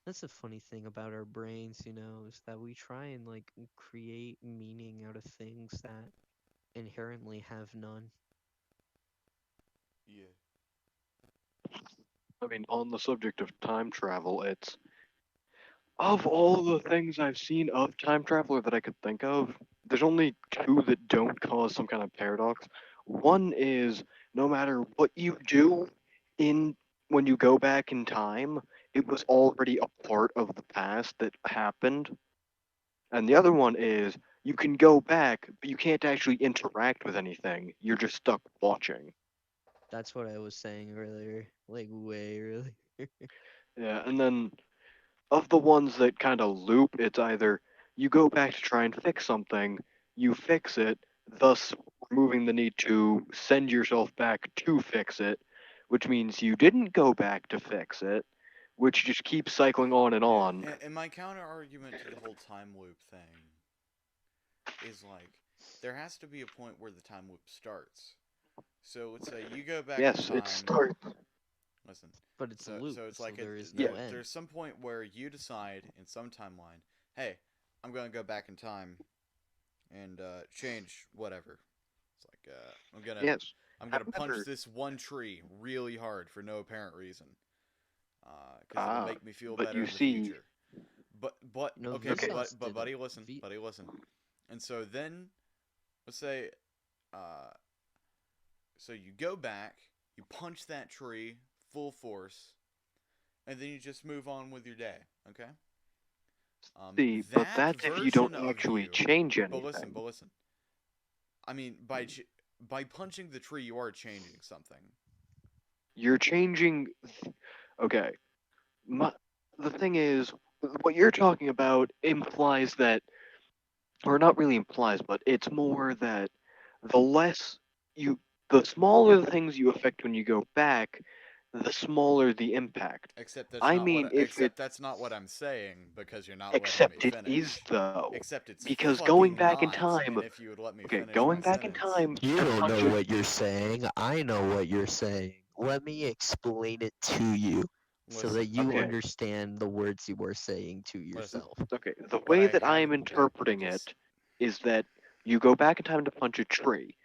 That's the funny thing about our brains, is that we try and like create meaning out of things that inherently have none.
Yeah.
I mean, on the subject of time travel, it's of all the things I've seen of time travel or that I could think of, there's only two that don't cause some kind of paradox. One is no matter what you do in when you go back in time, it was already a part of the past that happened. And the other one is you can go back, but you can't actually interact with anything. You're just stuck watching.
That's what I was saying earlier, like way earlier.
Yeah, and then of the ones that kind of loop, it's either you go back to try and fix something, you fix it, thus removing the need to send yourself back to fix it, which means you didn't go back to fix it, which just keeps cycling on and
Yeah.
on.
And my counter argument to the whole time loop thing is like there has to be a point where the time loop starts. So let's say you go back in
Yes, it
time.
starts.
Listen.
But it's a loop,
So it's
so
like
there is
yeah.
no end.
there's some point where you decide in some timeline, hey, I'm gonna go back in time and change whatever. It's like
Yes.
I'm gonna punch
However,
this one tree really hard for no apparent reason, because it'll
ah,
make me feel
but
better
you
in the
see,
future. But
No,
okay,
okay,
Vsauce
but
did
buddy,
it.
listen,
V-
buddy, listen. And so then, let's say, uh, so you go back, you punch that tree full force, and then you just move on with your day. Okay.
but
That
that's if you don't
version of
actually
you.
change
But
anything.
listen. I mean, by punching the tree, you are changing something.
You're changing. Okay, my, the thing is, what you're talking about implies that, or not really implies, but it's more that the less you, the smaller the things you affect when you go back, the smaller the impact.
Except that's
I
not what.
mean, if it,
Except that's not what I'm saying because you're not letting me
except it is
finish.
though,
Except it's
because going
fucking
back in
not.
time,
And if you would let me
okay,
finish my
going back in
sentence.
time
You
to
don't
punch
know
a,
what you're saying. I know what you're saying. Let me explain it to you so that
Listen.
you
okay,
understand the words you are saying to
Listen.
yourself.
okay, the
What
way
I
that I
have.
am interpreting
Just.
it is that you go back in time to punch a tree.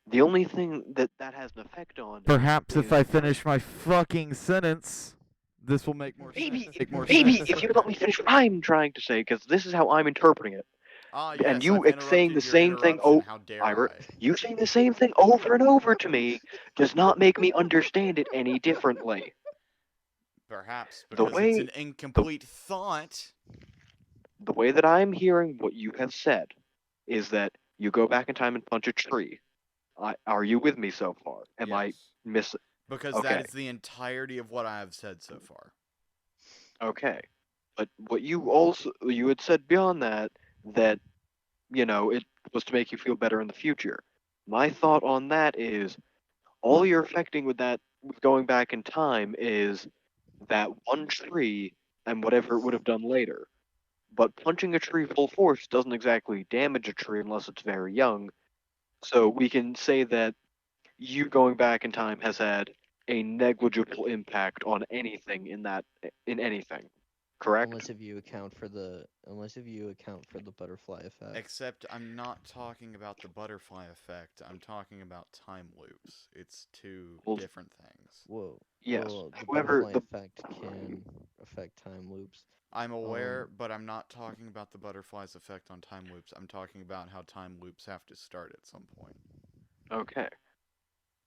The only thing that that has an effect on
Perhaps if
is
I finish my fucking sentence, this will make more sense.
maybe
Make more
maybe
sense.
if you let me finish what I'm trying to say, because this is how I'm interpreting it,
Ah,
and
yes,
you
I've
saying the
interrupted your
same thing.
interruption.
Oh,
How dare
Ira,
I?
you saying the same thing over and over to me does not make me understand it any differently.
Perhaps
The
because it's
way
an
the
incomplete thought.
the way that I'm hearing what you have said is that you go back in time and punch a tree. Are you with me so far? Am I
Yes.
miss?
Because that
Okay,
is the entirety of what I have said so far.
okay. But what you had said beyond that, that it was to make you feel better in the future. My thought on that is all you're affecting with that, with going back in time, is that one tree and whatever it would have done later. But punching a tree full force doesn't exactly damage a tree unless it's very young. So we can say that you going back in time has had a negligible impact on anything in anything. Correct?
Unless if you account for the butterfly effect.
Except I'm not talking about the butterfly effect. I'm talking about time loops. It's two
Well,
different things.
Whoa.
yes.
Well, the
However,
butterfly
the
effect can affect time loops.
I'm aware,
Um,
but I'm not talking about the butterfly's effect on time loops. I'm talking about how time loops have to start at some point.
okay.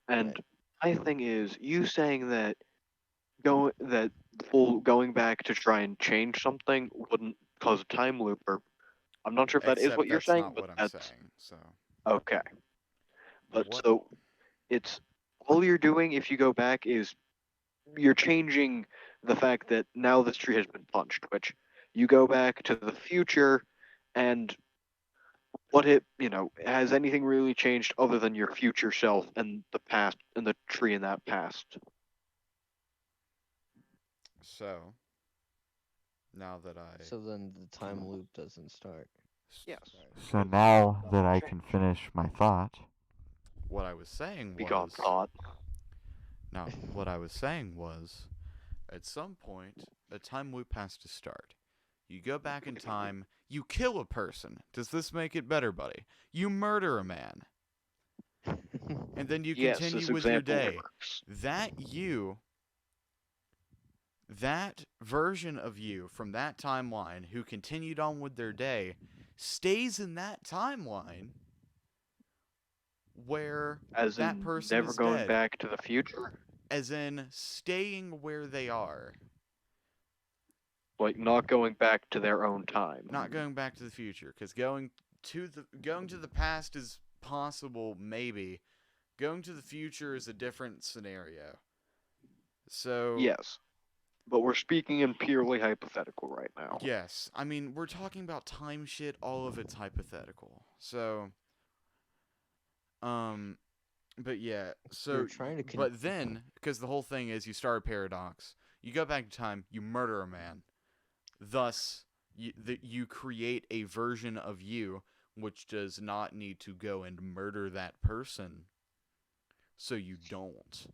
And
right.
my thing is, you saying that going back to try and change something wouldn't cause a time loop, or I'm not sure if that is
Except
what you're
that's
saying,
not
but
what I'm
that's
saying. So
okay. But
what?
so it's all you're doing if you go back is you're changing the fact that now this tree has been punched, which you go back to the future and has anything really changed other than your future self and the past and the tree in that past?
So now that I
So then the time loop doesn't start.
Yes.
So now that I can finish my thought,
what I was saying
Be gone,
was
thought.
now what I was saying was at some point a time loop has to start. You go back in time, you kill a person. Does this make it better, buddy? You murder a man. And then you
Yes,
continue
this
with your
example
day.
works.
That version of you from that timeline who continued on with their day stays in that timeline where
As
that
in
person
never
is
going
dead.
back to the future?
As in staying where they are.
Like not going back to their own time.
Not going back to the future, because going to the past is possible, maybe. Going to the future is a different scenario. So
Yes. But we're speaking in purely hypothetical right now.
yes, I mean we're talking about time shit. All of it's hypothetical. So, but yeah. So,
You're trying to
but then because the whole thing is you start a paradox. You go back in time. You murder a man. Thus, you create a version of you which does not need to go and murder that person. So you don't.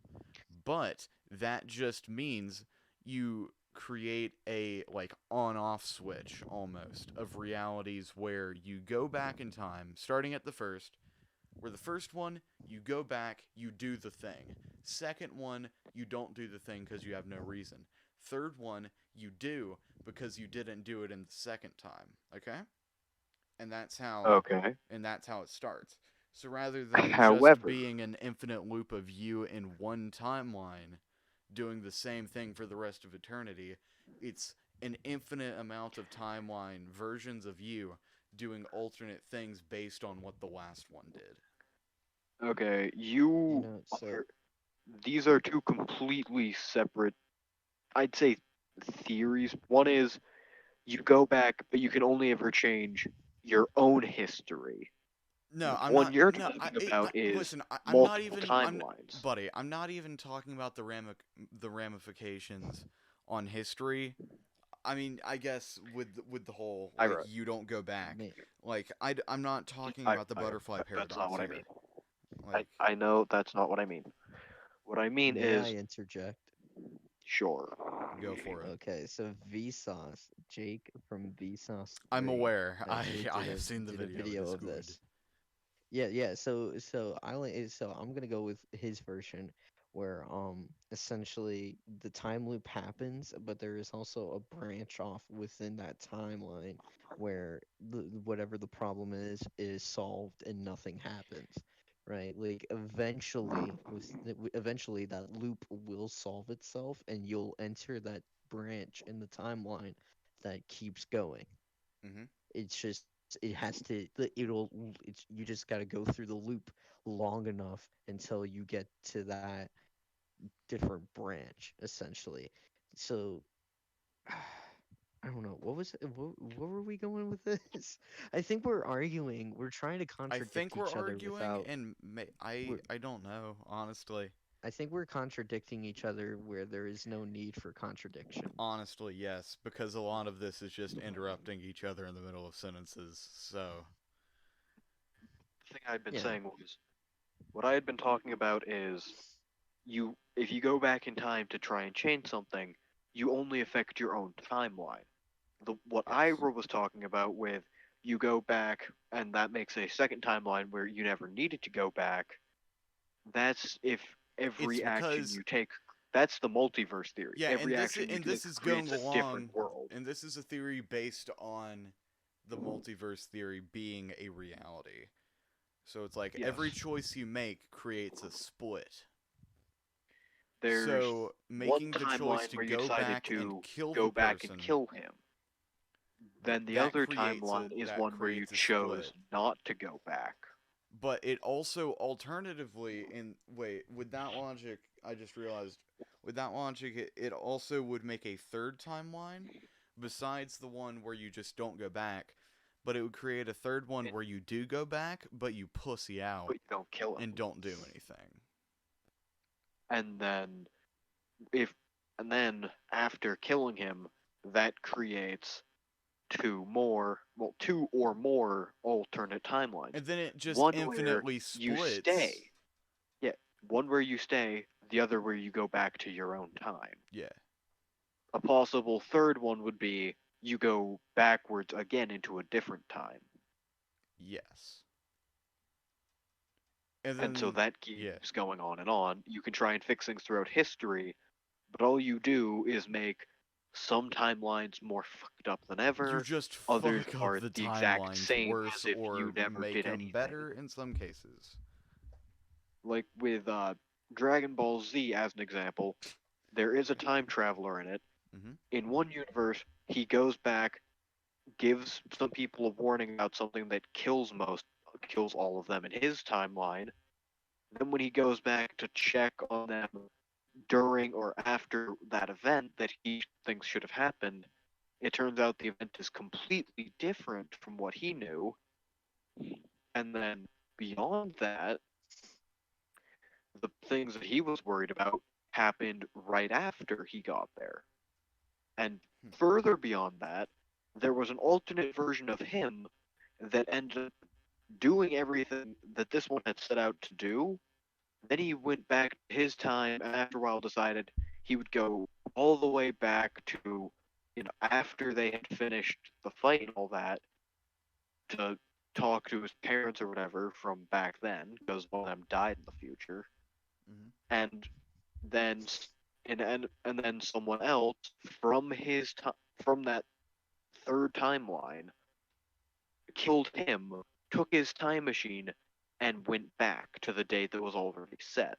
But that just means you create a like on-off switch almost of realities where you go back in time, starting at the first, where the first one, you go back, you do the thing. Second one, you don't do the thing because you have no reason. Third one, you do because you didn't do it in the second time. Okay? And that's how
Okay.
it starts. So rather than just
However,
being an infinite loop of you in one timeline doing the same thing for the rest of eternity, it's an infinite amount of timeline versions of you doing alternate things based on what the last one did.
okay,
so
these are two completely separate, I'd say, theories. One is you go back, but you can only ever change your own history.
No, I'm
One
not.
you're
No,
talking about is
listen. I'm not
multiple
even.
timelines.
Buddy, I'm not even talking about the ramifications on history. I mean, I guess with the whole
I
like
wrote.
you don't go back.
may,
Like I'm not talking
I,
about the
I,
butterfly
that's not
paradox
what I
here.
mean.
Like
I know that's not what I mean. What I mean
may I
is,
interject?
sure.
go for it.
Okay, so Vsauce, Jake from Vsauce
I'm
3
aware.
actually
I have seen the
did a
video. It
video
is
of
good.
this. Yeah. So I'm gonna go with his version, where essentially the time loop happens, but there is also a branch off within that timeline where whatever the problem is solved and nothing happens. Right? Like eventually that loop will solve itself, and you'll enter that branch in the timeline that keeps going.
Mhm.
It's just it has to you just got to go through the loop long enough until you get to that different branch essentially. So I don't know what were we going with this. I think we're arguing, we're trying to
I
contradict
think we're
each other
arguing,
without
and
we're,
I don't know honestly.
I think we're contradicting each other where there is no need for contradiction.
Honestly, yes, because a lot of this is just interrupting each other in the middle of sentences. So
The thing I'd been
Yeah.
saying was, what I had been talking about is, if you go back in time to try and change something, you only affect your own timeline. What
yes.
Ira was talking about with you go back and that makes a second timeline where you never needed to go back. That's if every
It's
action
because
you take. That's the multiverse theory.
yeah,
Every action you
and
take
this is
creates
going
a
along,
different world.
and this is a theory based on the multiverse theory being a reality. So it's like
Yes.
every choice you make creates a split.
there's
So
one
making the choice
timeline
to
where you
go
decided
back
to
and kill
go
the
back
person,
and kill him. Then the
that
other
creates
timeline is
that
one where you
creates a
chose
split.
not to go back.
But it also alternatively, in wait, with that logic, I just realized, with that logic, it also would make a third timeline besides the one where you just don't go back, but it would create a third one where you do go back, but you pussy out
But you don't kill him.
and don't do anything.
And then after killing him, that creates two or more alternate timelines.
And then it just
One
infinitely
where you
splits.
stay. Yeah, one where you stay, the other where you go back to your own time.
Yeah.
A possible third one would be you go backwards again into a different time.
Yes.
And so that keeps
yeah.
going on and on. You can try and fix things throughout history, but all you do is make some timelines more fucked up than
You
ever.
just
Others
fuck
are
up the
the exact
timelines
same
worse
as if
or
you never
make
did
them
anything.
better in some cases.
Like with Dragon Ball Z as an example, there is a time traveler in it.
Mhm.
In one universe, he goes back, gives some people a warning about something that kills all of them in his timeline. Then when he goes back to check on them during or after that event that he thinks should have happened, it turns out the event is completely different from what he knew. And then beyond that, the things that he was worried about happened right after he got there. And further beyond that, there was an alternate version of him that ended up doing everything that this one had set out to do. Then he went back to his time and after a while decided he would go all the way back to, after they had finished the fight and all that, to talk to his parents or whatever from back then, because one of them died in the future.
Mhm.
And then and then someone else from from that third timeline killed him, took his time machine, and went back to the date that was already set.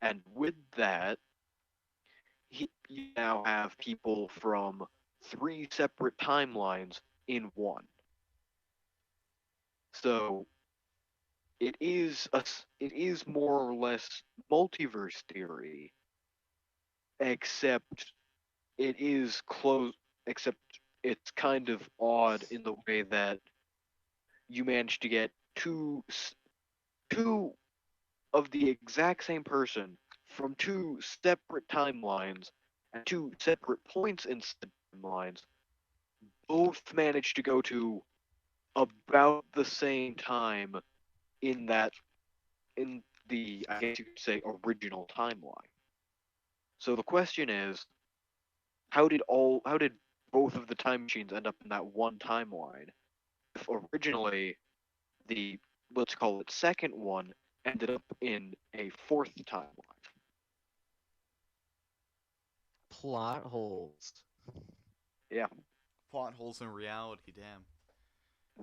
And with that, you now have people from 3 separate timelines in one. So it is more or less multiverse theory, except it is close. Except it's kind of odd in the way that you manage to get two of the exact same person from 2 separate timelines and 2 separate points in the timelines, both manage to go to about the same time in the, I guess you could say, original timeline. So the question is, how did both of the time machines end up in that one timeline if originally the, let's call it, second one ended up in a fourth timeline?
Plot holes.
Yeah.
Plot holes in reality, damn.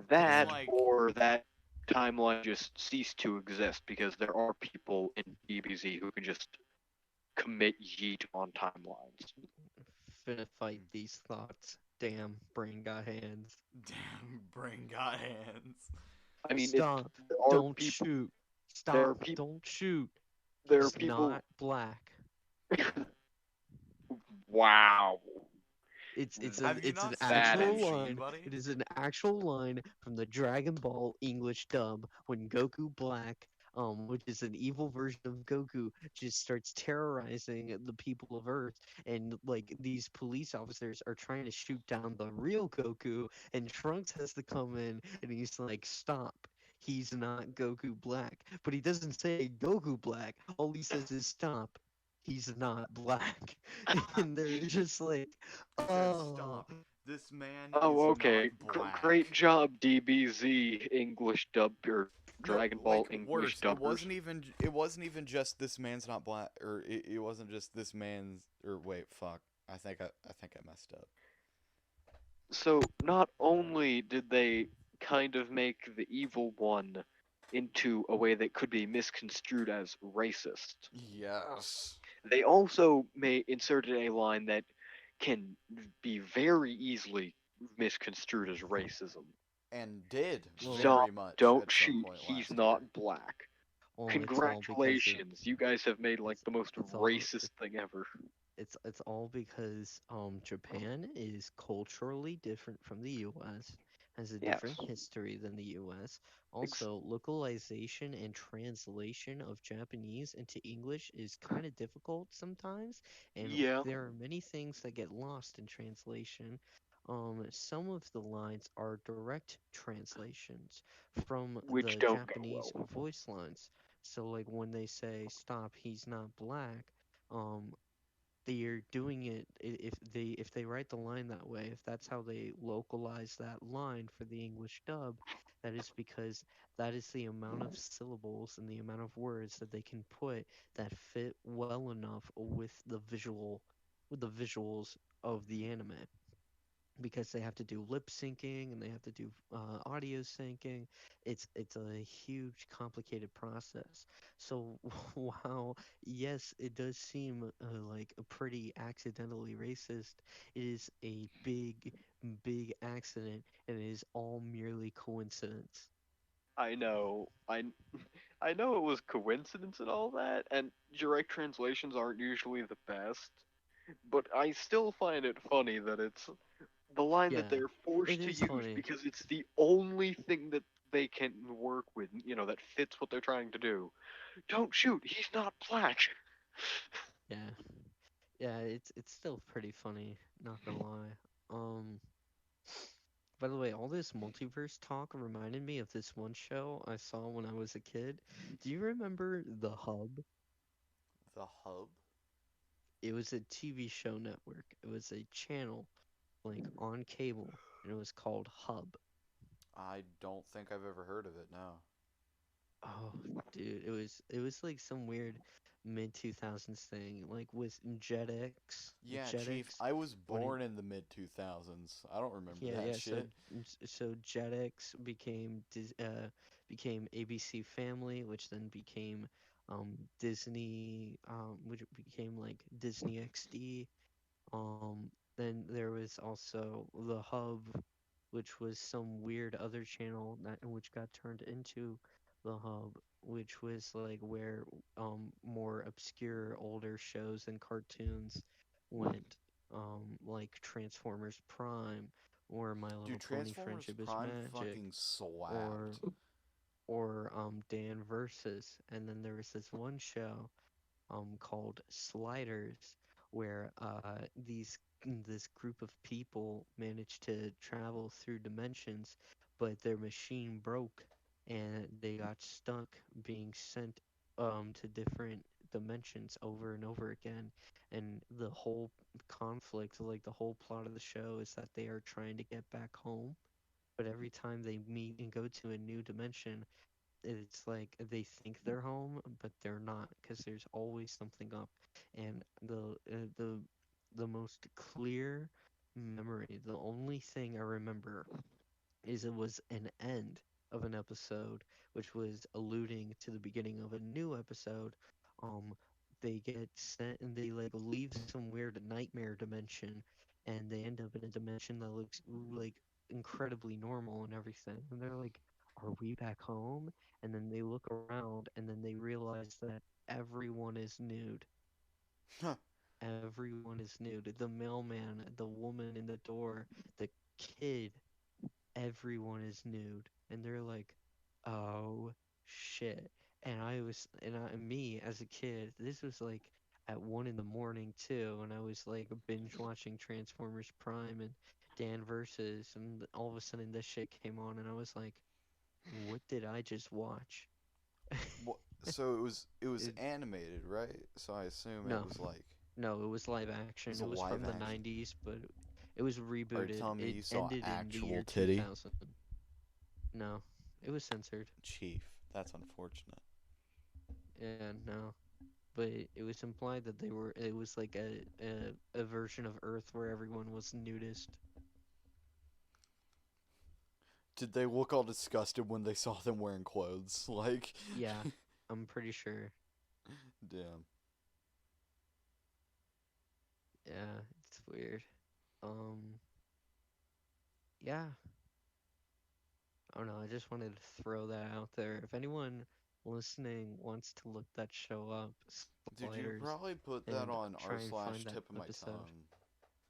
That
like-
or that timeline just ceased to exist because there are people in DBZ who can just commit yeet on timelines.
Finna fight these thoughts. Damn, brain got hands.
Damn, brain got hands.
I mean,
Stop.
there are
Don't
people.
shoot.
there are
Stop.
peop-
Don't shoot.
There are
He's
people.
not black.
Wow.
It's
Have you
an
not seen
actual
MG,
line.
buddy?
It is an actual line from the Dragon Ball English dub when Goku Black, which is an evil version of Goku, just starts terrorizing the people of Earth, and like these police officers are trying to shoot down the real Goku, and Trunks has to come in and he's like, "Stop. He's not Goku Black." But he doesn't say Goku Black. All he says is stop. He's not black. And they're just like,
He said,
oh,
"Stop. This man
Oh,
is
okay.
not black."
Great job, DBZ English dub or
No,
Dragon Ball
like,
English
worse,
dubbers.
it wasn't even just this man's not black, or it wasn't just this man's, or wait, fuck. I think I messed up.
So not only did they kind of make the evil one into a way that could be misconstrued as racist.
Yes.
They also may inserted a line that can be very easily misconstrued as racism.
And did
Well,
very
Stop,
much
don't
at some
shoot,
point
he's
last year.
not black.
well, it's all because of
Congratulations, you guys have made like
it's
the most
it's all
racist thing ever.
it's all because Japan is culturally different from the US, has a
Yes.
different history than the US.
Ex-
Also, localization and translation of Japanese into English is kind of difficult sometimes, and
Yeah.
there are many things that get lost in translation. Some of the lines are direct translations from
Which
the
don't go
Japanese
well.
voice lines. So, like when they say "stop, he's not black," um, they're doing it if they write the line that way, if that's how they localize that line for the English dub, that is because that is the amount of syllables and the amount of words that they can put that fit well enough with the visuals of the anime, because they have to do lip syncing and they have to do audio syncing. It's a huge, complicated process. So while yes, it does seem like a pretty accidentally racist, it is a big accident, and it is all merely coincidence.
I know. I know it was coincidence and all that, and direct translations aren't usually the best, but I still find it funny that it's the line that
Yeah,
they're forced
it
to
is
use
funny.
because it's the only thing that they can work with, that fits what they're trying to do. Don't shoot, he's not black.
Yeah, yeah, it's still pretty funny, not gonna lie. Um. By the way, all this multiverse talk reminded me of this one show I saw when I was a kid. Do you remember The Hub?
The hub?
It was a TV show network. It was a channel like on cable, and it was called Hub.
I don't think I've ever heard of it, no.
Oh, dude, it was like some weird mid 2000s thing, like with Jetix.
Yeah, Chief,
Jetix
I was
when it
born in the mid 2000s. I don't remember
Yeah,
that
yeah. So,
shit.
so Jetix became ABC Family, which then became Disney, which became like Disney XD. Then there was also the Hub, which was some weird other channel that which got turned into the Hub, which was like where more obscure older shows and cartoons went, like Transformers Prime or My
Dude,
Little Pony
Transformers
Friendship is
Prime
Magic
fucking
or
slapped.
Dan Versus. And then there was this one show called Sliders, where this group of people managed to travel through dimensions, but their machine broke and they got stuck being sent to different dimensions over and over again. And the whole conflict, like the whole plot of the show, is that they are trying to get back home, but every time they meet and go to a new dimension, it's like they think they're home, but they're not, because there's always something up. And the most clear memory, the only thing I remember, is it was an end of an episode, which was alluding to the beginning of a new episode. Um, they get sent and they like leave some weird nightmare dimension, and they end up in a dimension that looks like incredibly normal and everything. And they're like, "Are we back home?" And then they look around, and then they realize that everyone is nude.
Huh.
Everyone is nude. The mailman, the woman in the door, the kid, everyone is nude, and they're like, "Oh shit!" Me as a kid, this was like at 1 in the morning too, and I was like binge watching Transformers Prime and Dan Versus, and all of a sudden this shit came on, and I was like, "What did I just watch?"
What? So it was
It,
animated, right? So I assume it
no,
was like
no, it was live
it
action.
was
It
a
was
live
from the
action.
90s, but it was
Are you
rebooted.
telling me
It
you saw
ended in the
actual
year
titty?
2000. No, it was censored.
Chief, that's unfortunate.
Yeah, no. But it was implied that it was like a version of Earth where everyone was nudist.
Did they look all disgusted when they saw them wearing clothes? Like,
Yeah, I'm pretty sure.
damn.
Yeah, it's weird. Um, yeah, I don't know. I just wanted to throw that out there. If anyone listening wants to look that show up,
Dude, you
Sliders,
probably put that
and
on
try
r
and
slash
find that
tip of my
episode.
tongue.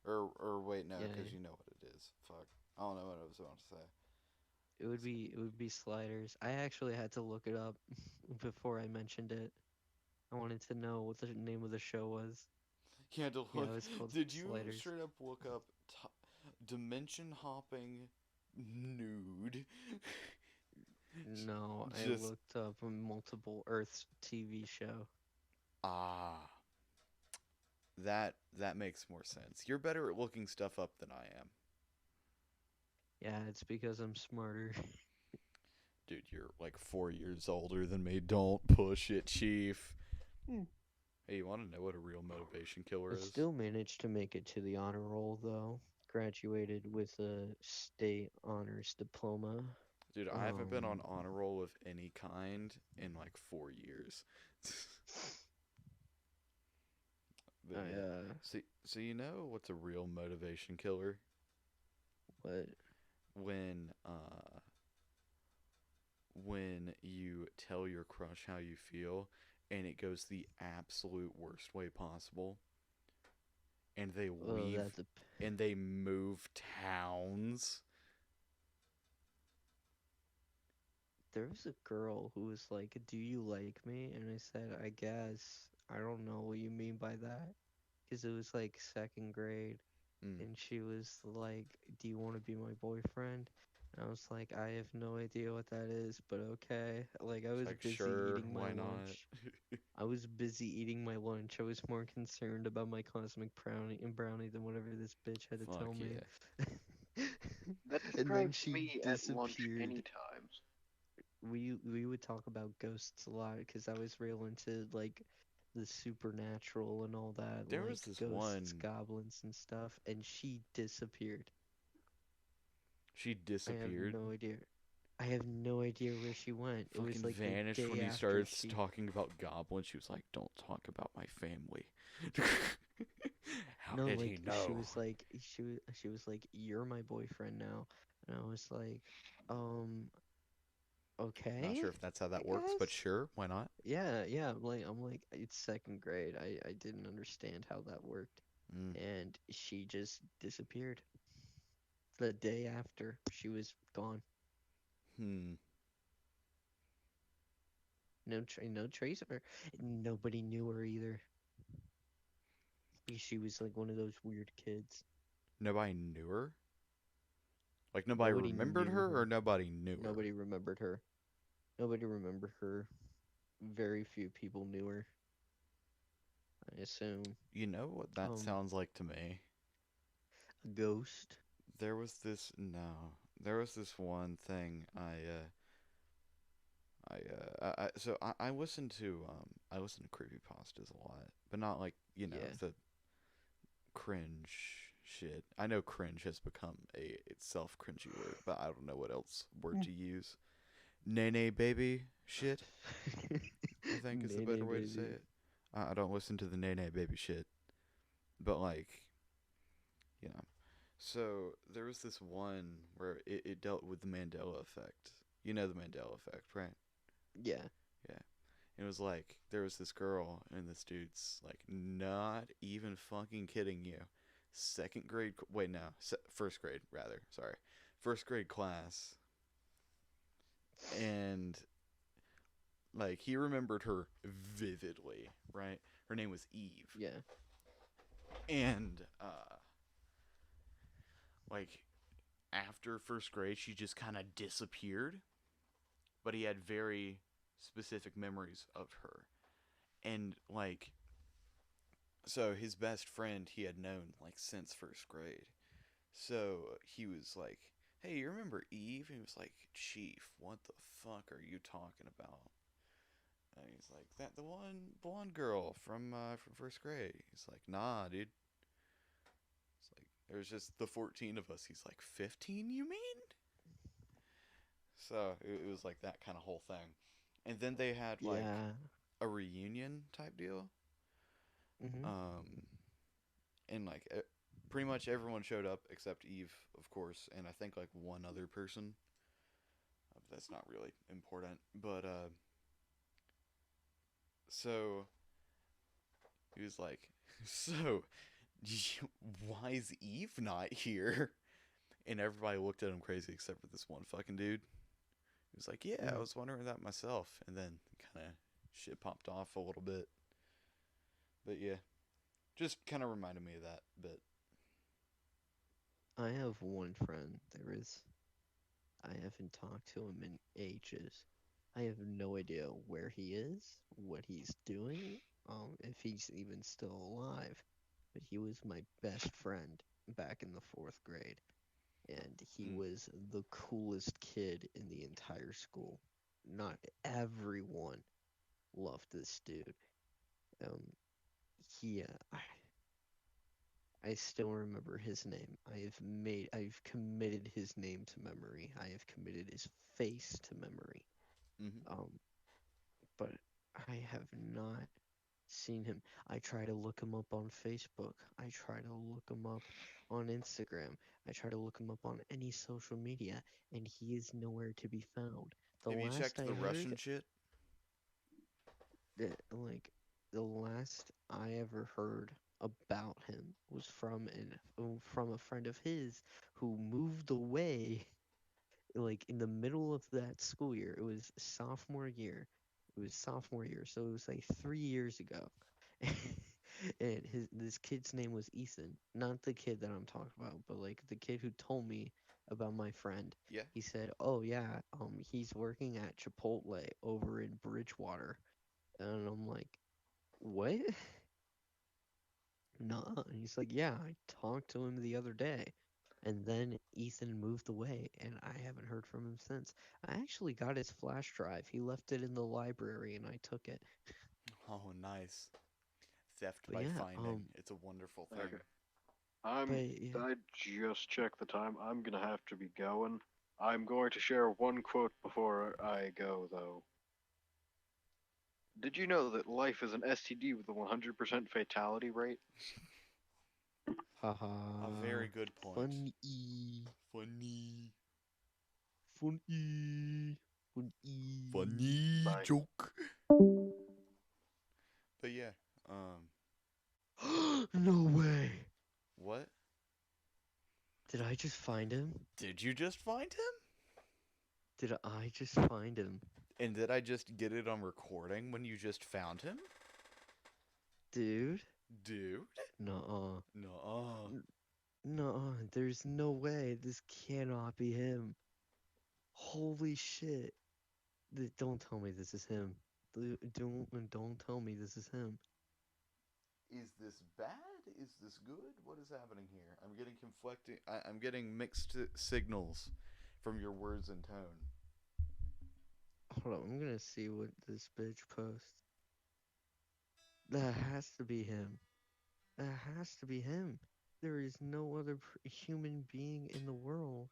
Or wait, no,
Yeah,
because you know what it is. Fuck. I don't know what I was about to say.
it would be Sliders. I actually had to look it up before I mentioned it. I wanted to know what the name of the show was.
You had to
Yeah,
look.
it was called
Did you
Sliders.
straight up look up dimension hopping nude?
No, I
Just
looked up a multiple Earths TV show.
ah, that makes more sense. You're better at looking stuff up than I am.
Yeah, it's because I'm smarter.
Dude, you're like 4 years older than me. Don't push it, Chief. Hey, you want to know what a real motivation killer
I
is?
still managed to make it to the honor roll though. Graduated with a state honors diploma.
Dude, I haven't been on
Um,
honor roll of any kind in like 4 years. But
I
yeah. So you know what's a real motivation killer?
what?
When when you tell your crush how you feel and it goes the absolute worst way possible and they
Oh,
leave
that's a
and they move towns.
there was a girl who was like, "Do you like me?" And I said, "I guess. I don't know what you mean by that." Because it was like second grade,
Mm.
and she was like, "Do you want to be my boyfriend?" And I was like, "I have no idea what that is, but okay." Like I
It's
was
like,
busy
sure,
eating my
why not?
lunch. I was busy eating my lunch. I was more concerned about my cosmic brownie than whatever this bitch had to
Fuck
tell me.
yeah.
That
And then
describes
she
me at lunch
disappeared.
any times.
We would talk about ghosts a lot because I was real into like the supernatural and all that,
There
like
was this
ghosts,
one.
goblins, and stuff. And she disappeared.
She
I have
disappeared.
no idea. I have no idea where she went. It was
Fucking
like the
vanished when
day
he
after
started
she.
talking about goblins. She was like, "Don't talk about my family." How
No,
did he
like she
know?
was like she was like, "You're my boyfriend now," and I was like, um,
Not
okay,
sure if that's how
I
that works, but
guess.
sure, why not?
Yeah. I'm like, it's second grade. I didn't understand how that worked,
Mm.
and she just disappeared. The day after, she was gone.
Hmm.
No trace of her. Nobody knew her either. Because she was like one of those weird kids.
Nobody knew her? Like nobody
Nobody
remembered
knew
her or
her.
nobody knew her?
Nobody remembered her. Nobody remembered her. Very few people knew her, I assume.
You know what that
Um,
sounds like to me?
a ghost.
There was this no. There was this one thing I listen to I listen to creepypastas a lot, but not like,
Yeah.
the cringe shit. I know cringe has become a itself cringy word, but I don't know what else word to use. Nene baby shit, I think is the better
Nene
way to say
baby.
it. I don't listen to the nene baby shit, but like, you know. So there was this one where it dealt with the Mandela effect. You know the Mandela effect, right?
Yeah.
Yeah. It was like there was this girl and this dude's like not even fucking kidding you. Second grade, wait no, first grade rather. Sorry, first grade class, and like he remembered her vividly, right? Her name was Eve,
Yeah.
and like after first grade, she just kind of disappeared. But he had very specific memories of her, and like so his best friend he had known like since first grade. So he was like, "Hey, you remember Eve?" And he was like, "Chief, what the fuck are you talking about?" And he's like, "That the one blonde girl from first grade." He's like, "Nah, dude." It's like there's just the 14 of us. He's like, "15, you mean?" So it was like that kind of whole thing. And then they had like
Yeah.
a reunion type deal.
Mhm.
Um, and like pretty much everyone showed up except Eve, of course, and I think like one other person. That's not really important, but so he was like, "So, why is Eve not here?" And everybody looked at him crazy except for this one fucking dude. He was like, "Yeah, I
Mhm.
was wondering that myself." And then kind of shit popped off a little bit. But yeah, just kind of reminded me of that bit.
I have one friend. I haven't talked to him in ages. I have no idea where he is, what he's doing, if he's even still alive. But he was my best friend back in the fourth grade, and he
Mm.
was the coolest kid in the entire school. Not everyone loved this dude. Um, I still remember his name. I've committed his name to memory. I have committed his face to memory.
Mm-hmm.
Um, but I have not seen him. I try to look him up on Facebook. I try to look him up on Instagram. I try to look him up on any social media, and he is nowhere to be found. The
Have you
last
checked
I
the
heard,
Russian shit?
that like the last I ever heard about him was from a friend of his who moved away like in the middle of that school year. It was sophomore year. It was sophomore year, so it was like 3 years ago. And this kid's name was Ethan, not the kid that I'm talking about, but like the kid who told me about my friend.
Yeah.
He said, "Oh yeah, he's working at Chipotle over in Bridgewater," and I'm like, "What?" Nuh-uh. And he's like, "Yeah, I talked to him the other day." And then Ethan moved away, and I haven't heard from him since. I actually got his flash drive. He left it in the library, and I took it.
Oh, nice. Theft
But
by
yeah,
finding. It's a wonderful thing.
Okay. I'm.
but yeah,
I just checked the time. I'm gonna have to be going. I'm going to share one quote before I go, though. Did you know that life is an STD with a 100% fatality rate?
A
haha,
very good point.
funny,
Funny.
funny, funny.
Funny
Bye.
joke. But yeah, um,
No way.
what?
Did I just find him?
Did you just find him?
Did I just find him?
And did I just get it on recording when you just found him?
Dude?
Dude?
Nuh-uh.
Nuh-uh.
No, there's no way. This cannot be him. Holy shit. Don't tell me this is him. Don't tell me this is him.
Is this bad? Is this good? What is happening here? I'm getting conflicting. I'm getting mixed signals from your words and tone.
Hold on, I'm gonna see what this bitch posts. That has to be him. That has to be him. There is no other human being in the world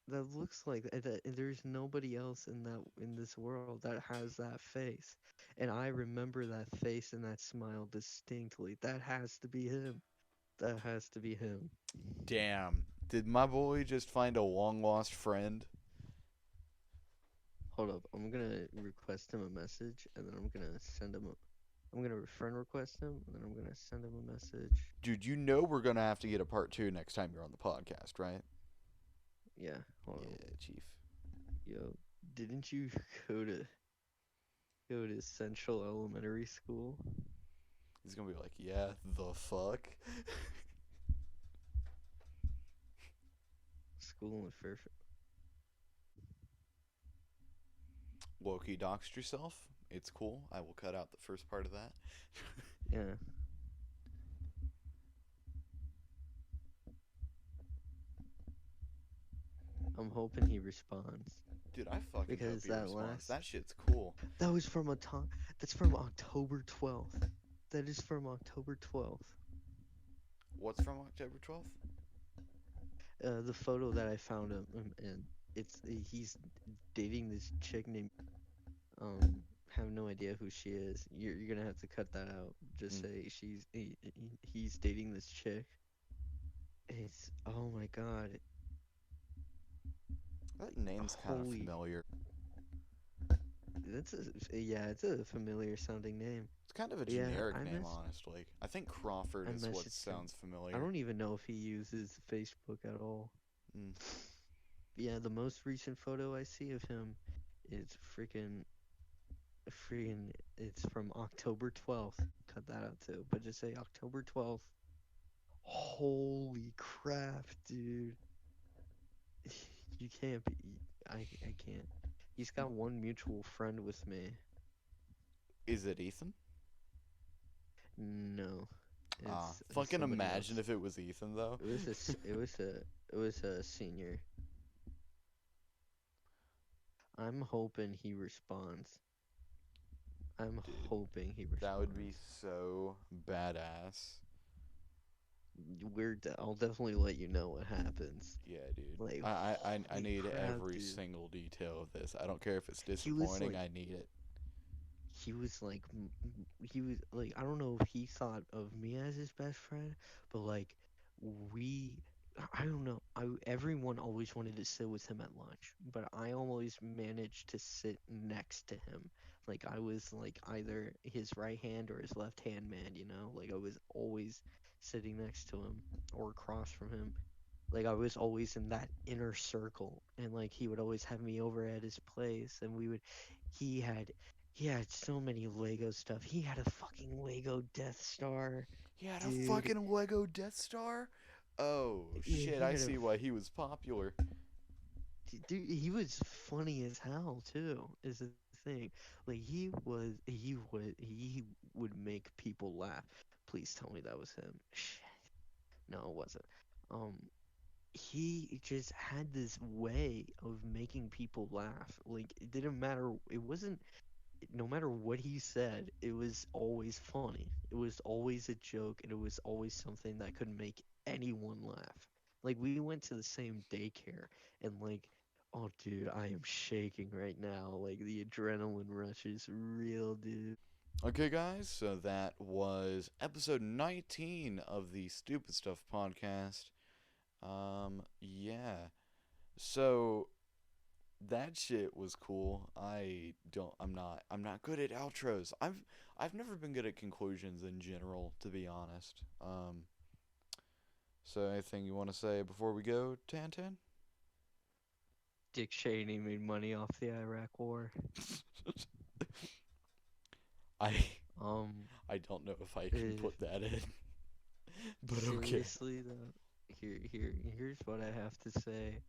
that looks like that. There's nobody else in this world that has that face, and I remember that face and that smile distinctly. That has to be him. That has to be him.
Damn. Did my boy just find a long lost friend?
Hold up, I'm gonna request him a message, and then I'm gonna send him. I'm gonna friend request him, and then I'm gonna send him a message.
Dude, you know we're gonna have to get a part 2 next time you're on the podcast, right?
Yeah, hold on.
Yeah, chief.
Yo, didn't you go to Central Elementary School?
He's gonna be like, yeah, the fuck?
School in Fairfield.
Loki doxed yourself. It's cool. I will cut out the first part of that.
Yeah. I'm hoping he responds.
Dude, I fucking
Because
hope he
that
responds.
last
That shit's cool.
that was from that's from October 12th. That is from October 12th.
What's from October 12th?
The photo that I found him in. he's dating this chick named um have no idea who she is. You're gonna have to cut that out. Just
Mm.
say he's dating this chick. It's oh my god,
That name's kind of
holy
familiar.
that's yeah, it's a familiar sounding name.
It's kind of a
But yeah,
generic name, honestly. I think Crawford
I
is what
messaged him.
sounds
I
familiar.
don't even know if he uses Facebook at all.
Mm.
Yeah, the most recent photo I see of him is freaking it's from October 12th. Cut that out too, but just say October 12th. Holy crap, dude. You can't be I can't. He's got one mutual friend with me.
Is it Ethan?
No.
Ah,
It's
fucking
somebody
imagine
else.
if it was Ethan though.
It was a senior. I'm hoping he responds. I'm
Dude,
hoping he
that would be
responds.
so badass.
I'll definitely let you know what happens.
Yeah, dude.
Like,
I
holy
need
crap,
every
dude.
single detail of this. I don't care if it's
He was
disappointing.
like,
I need it.
he was like, he was like, I don't know if he thought of me as his best friend, but like, we, I don't know. Everyone always wanted to sit with him at lunch, but I always managed to sit next to him. Like, I was like either his right hand or his left hand man, you know? Like, I was always sitting next to him or across from him. Like I was always in that inner circle, and like he would always have me over at his place, and he had he had so many Lego stuff. He had a fucking Lego Death Star,
He had a
dude.
fucking Lego Death Star? Oh,
Yeah,
shit,
he
I
had a
see why he was popular.
dude. He was funny as hell too. Is the thing. Like he would make people laugh. Please tell me that was him. Shit. No, it wasn't. Um, he just had this way of making people laugh. Like it didn't matter. It wasn't. No matter what he said, it was always funny. It was always a joke, and it was always something that could make anyone laugh. Like we went to the same daycare, and like, oh dude, I am shaking right now. Like the adrenaline rush is real, dude.
Okay, guys, so that was episode 19 of the Stupid Stuff podcast. Yeah. So that shit was cool. I'm not good at outros. I've never been good at conclusions in general, to be honest. So anything you want to say before we go, Tantan?
Dick Cheney made money off the Iraq War.
I
Um,
I don't know if I can
uh,
put that in. But okay.
seriously though, here's what I have to say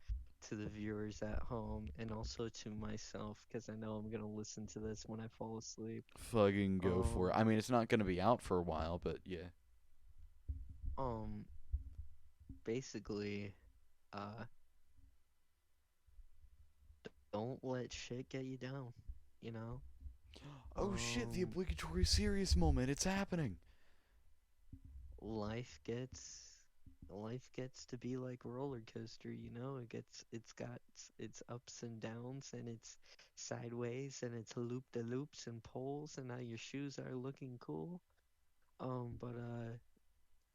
to the viewers at home and also to myself because I know I'm gonna listen to this when I fall asleep.
Fucking go for it. I
Um,
mean, it's not going to be out for a while, but yeah.
um, basically, uh, don't let shit get you down. You know,
Oh shit, the
um,
obligatory serious moment. It's happening.
life gets life gets to be like a roller coaster. You know, it's got its ups and downs and it's sideways and it's loop de loops and poles and now your shoes are looking cool. But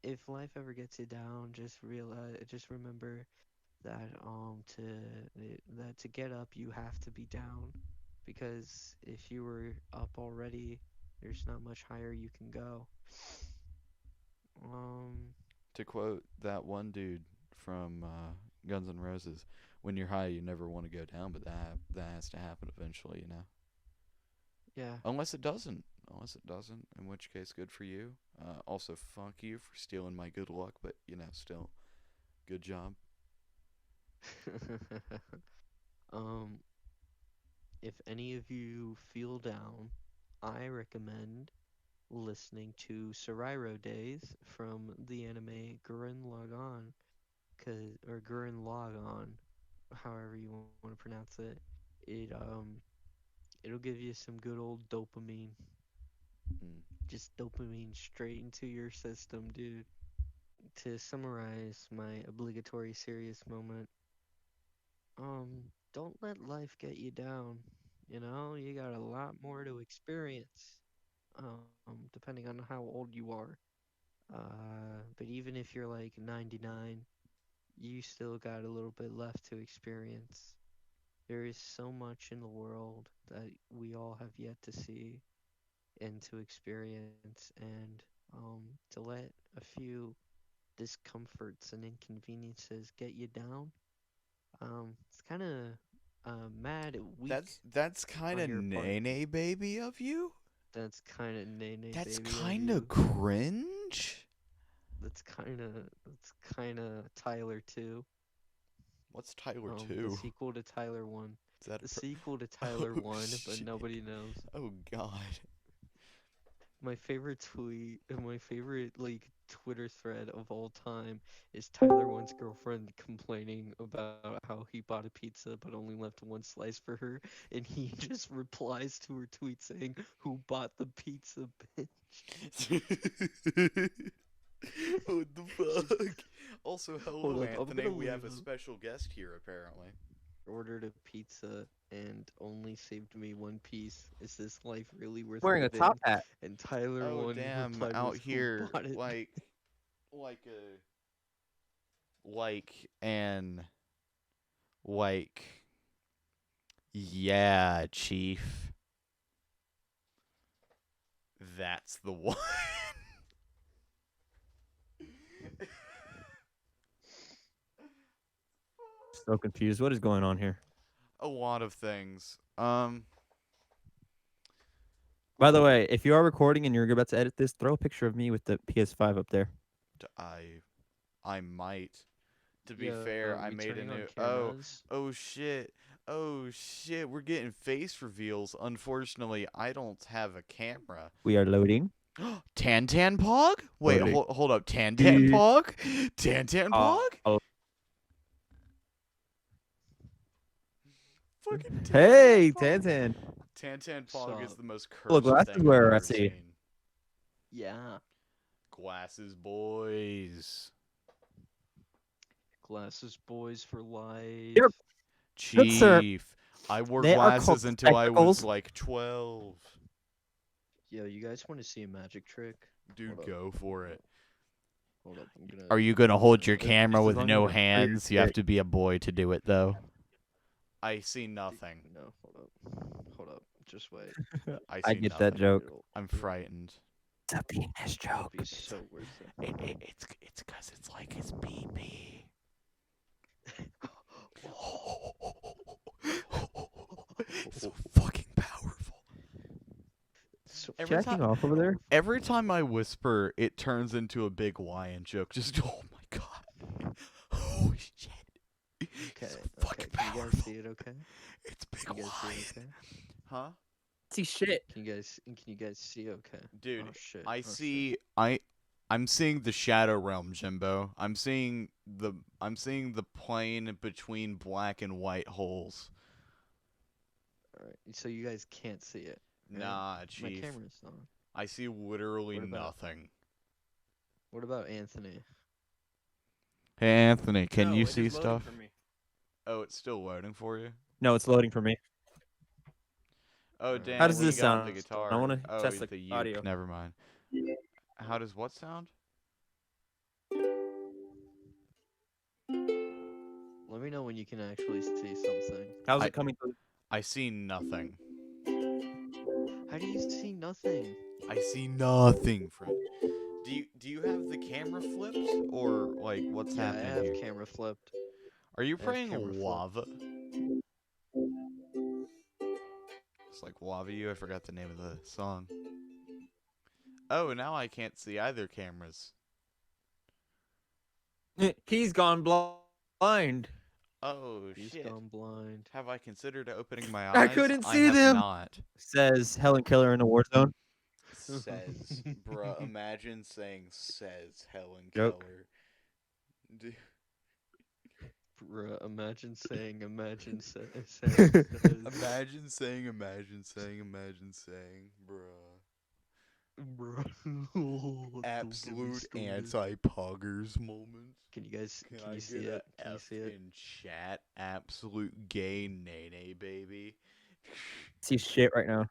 if life ever gets you down, just remember that that to get up you have to be down because if you were up already, there's not much higher you can go. Um,
To quote that one dude from Guns N' Roses, when you're high, you never want to go down, but that has to happen eventually, you know.
yeah.
Unless it doesn't. Unless it doesn't, in which case, good for you. Also, fuck you for stealing my good luck, but you know, still, good job.
um, if any of you feel down, I recommend listening to Sarairo Days from the anime Gurren Lagann, or Gurren Lagann, however you want to pronounce it. It it'll give you some good old dopamine,
Mm.
just dopamine straight into your system, dude. To summarize my obligatory serious moment, um, don't let life get you down. You know, you got a lot more to experience. Depending on how old you are. But even if you're like 99, you still got a little bit left to experience. There is so much in the world that we all have yet to see and to experience, and to let a few discomforts and inconveniences get you down, it's kind of mad weak
That's kind
on
of
your part.
nay baby of you.
That's kind of nay
That's
baby of
kind
you.
of cringe.
That's kind of Tyler 2.
What's Tyler
The
2?
sequel to Tyler 1.
Is that
The
a
sequel to Tyler
Oh
1, but
shit.
nobody knows.
Oh god.
My favorite tweet and my favorite like Twitter thread of all time is Tyler 1's girlfriend complaining about how he bought a pizza but only left one slice for her, and he just replies to her tweet saying, "Who bought the pizza, bitch?"
What the fuck? Also,
Hold
hello
up, I'm
Anthony.
gonna
We have a
look it up.
special guest here apparently.
Ordered a pizza and only saved me one piece. Is this life really worth
Wearing a
living?
top hat.
And Tyler
Oh
1
damn,
replied
out
with, "Who
here
bought it?"
like an like yeah, chief. That's the one.
So confused. What is going on here?
A lot of things.
By the way, if you are recording and you're about to edit this, throw a picture of me with the PS5 up there.
I might. To be
Yeah,
fair,
are
I
we
made a
turning on
new.
cameras?
Oh shit. Oh shit. We're getting face reveals. Unfortunately, I don't have a camera.
We are loading.
Tan Pog? Wait,
Loading.
hold up. Tan
Dude.
Pog? Tan Pog?
Oh.
Fucking
Hey,
Pog.
Tantan.
Tan Pog is
Sup?
the most
Little
cursed
glasses
thing
wearer, I
I've ever
see.
seen.
Yeah.
Glasses boys.
Glasses boys for life.
Yep. Good, sir.
Chief. I wore
They are
glasses
called
until I was
spectacles.
like 12.
Yo, you guys want to see a magic trick?
Dude,
Hold up.
go for it.
Hold up. I'm gonna.
Are you gonna hold your
Just
camera
as
with
long as
no
it's clear,
hands? You have
great.
to be a boy to do it, though. I see nothing.
No, hold up. Hold up. Just wait.
I see
I get
nothing.
that joke.
I'm frightened.
It's a penis
It'll
joke.
be so worth it.
It's because it's like his pee-pee. It's so fucking powerful.
So
Every
Jacking
time-
off over there?
Every time I whisper, it turns into a big lion joke. Just, oh my god. Oh shit.
Okay.
It's so
Okay.
fucking
Can you guys
powerful.
see it? Okay.
It's big
Can you guys
lion.
see it? Okay.
Huh?
See shit.
Can you guys see? Okay.
Dude,
Oh shit.
I
oh, shit.
see I'm seeing the Shadow Realm, Jimbo. I'm seeing the plane between black and white holes.
All right. So you guys can't see it. right?
Nah,
My
chief.
camera's on.
I see literally
What about-
nothing.
What about Anthony?
Hey Anthony, can
No,
you
it
see
is loading
stuff?
for me.
Oh, it's still loading for you?
No, it's loading for me.
Oh
Alright.
damn.
How does
what do
this
you got on
sound?
the guitar?
I wanna
oh,
test the
the uke.
audio.
Never mind. How does what sound?
Let me know when you can actually see something.
How's
I-
it coming through?
I see nothing.
How do you see nothing?
I see nothing, friend. Do you have the camera flipped or like what's
Yeah, I
happening
have
here?
camera flipped.
Are you
I have
playing
camera flipped.
Lava? It's like Lava You. I forgot the name of the song. Oh, now I can't see either cameras.
He's gone blind.
Oh
He's
shit.
gone blind.
Have I considered opening my eyes?
I couldn't see
have
them.
Not.
Says Helen Keller in a war zone.
Says, bruh. Imagine saying "says" Helen
Joke.
Keller. Dude.
Bruh, imagine saying, says.
Imagine saying, bruh.
Bro. Don't get me
Absolute
started.
anti-poggers moments.
Can you guys
Can
can
I
you see
get
it?
a
Can you
F
see it?
in chat? Absolute gay nay baby.
See shit right now.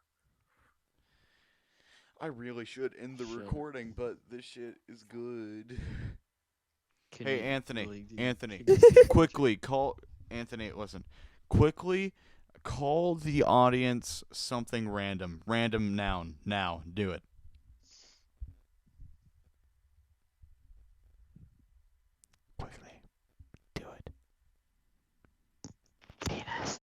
I really should end the
Shit.
recording, but this shit is good.
Can
Hey,
you,
Anthony,
like, dude,
Anthony,
can you see it?
quickly call Anthony. Listen, quickly call the audience something random. Random noun. Now, do it.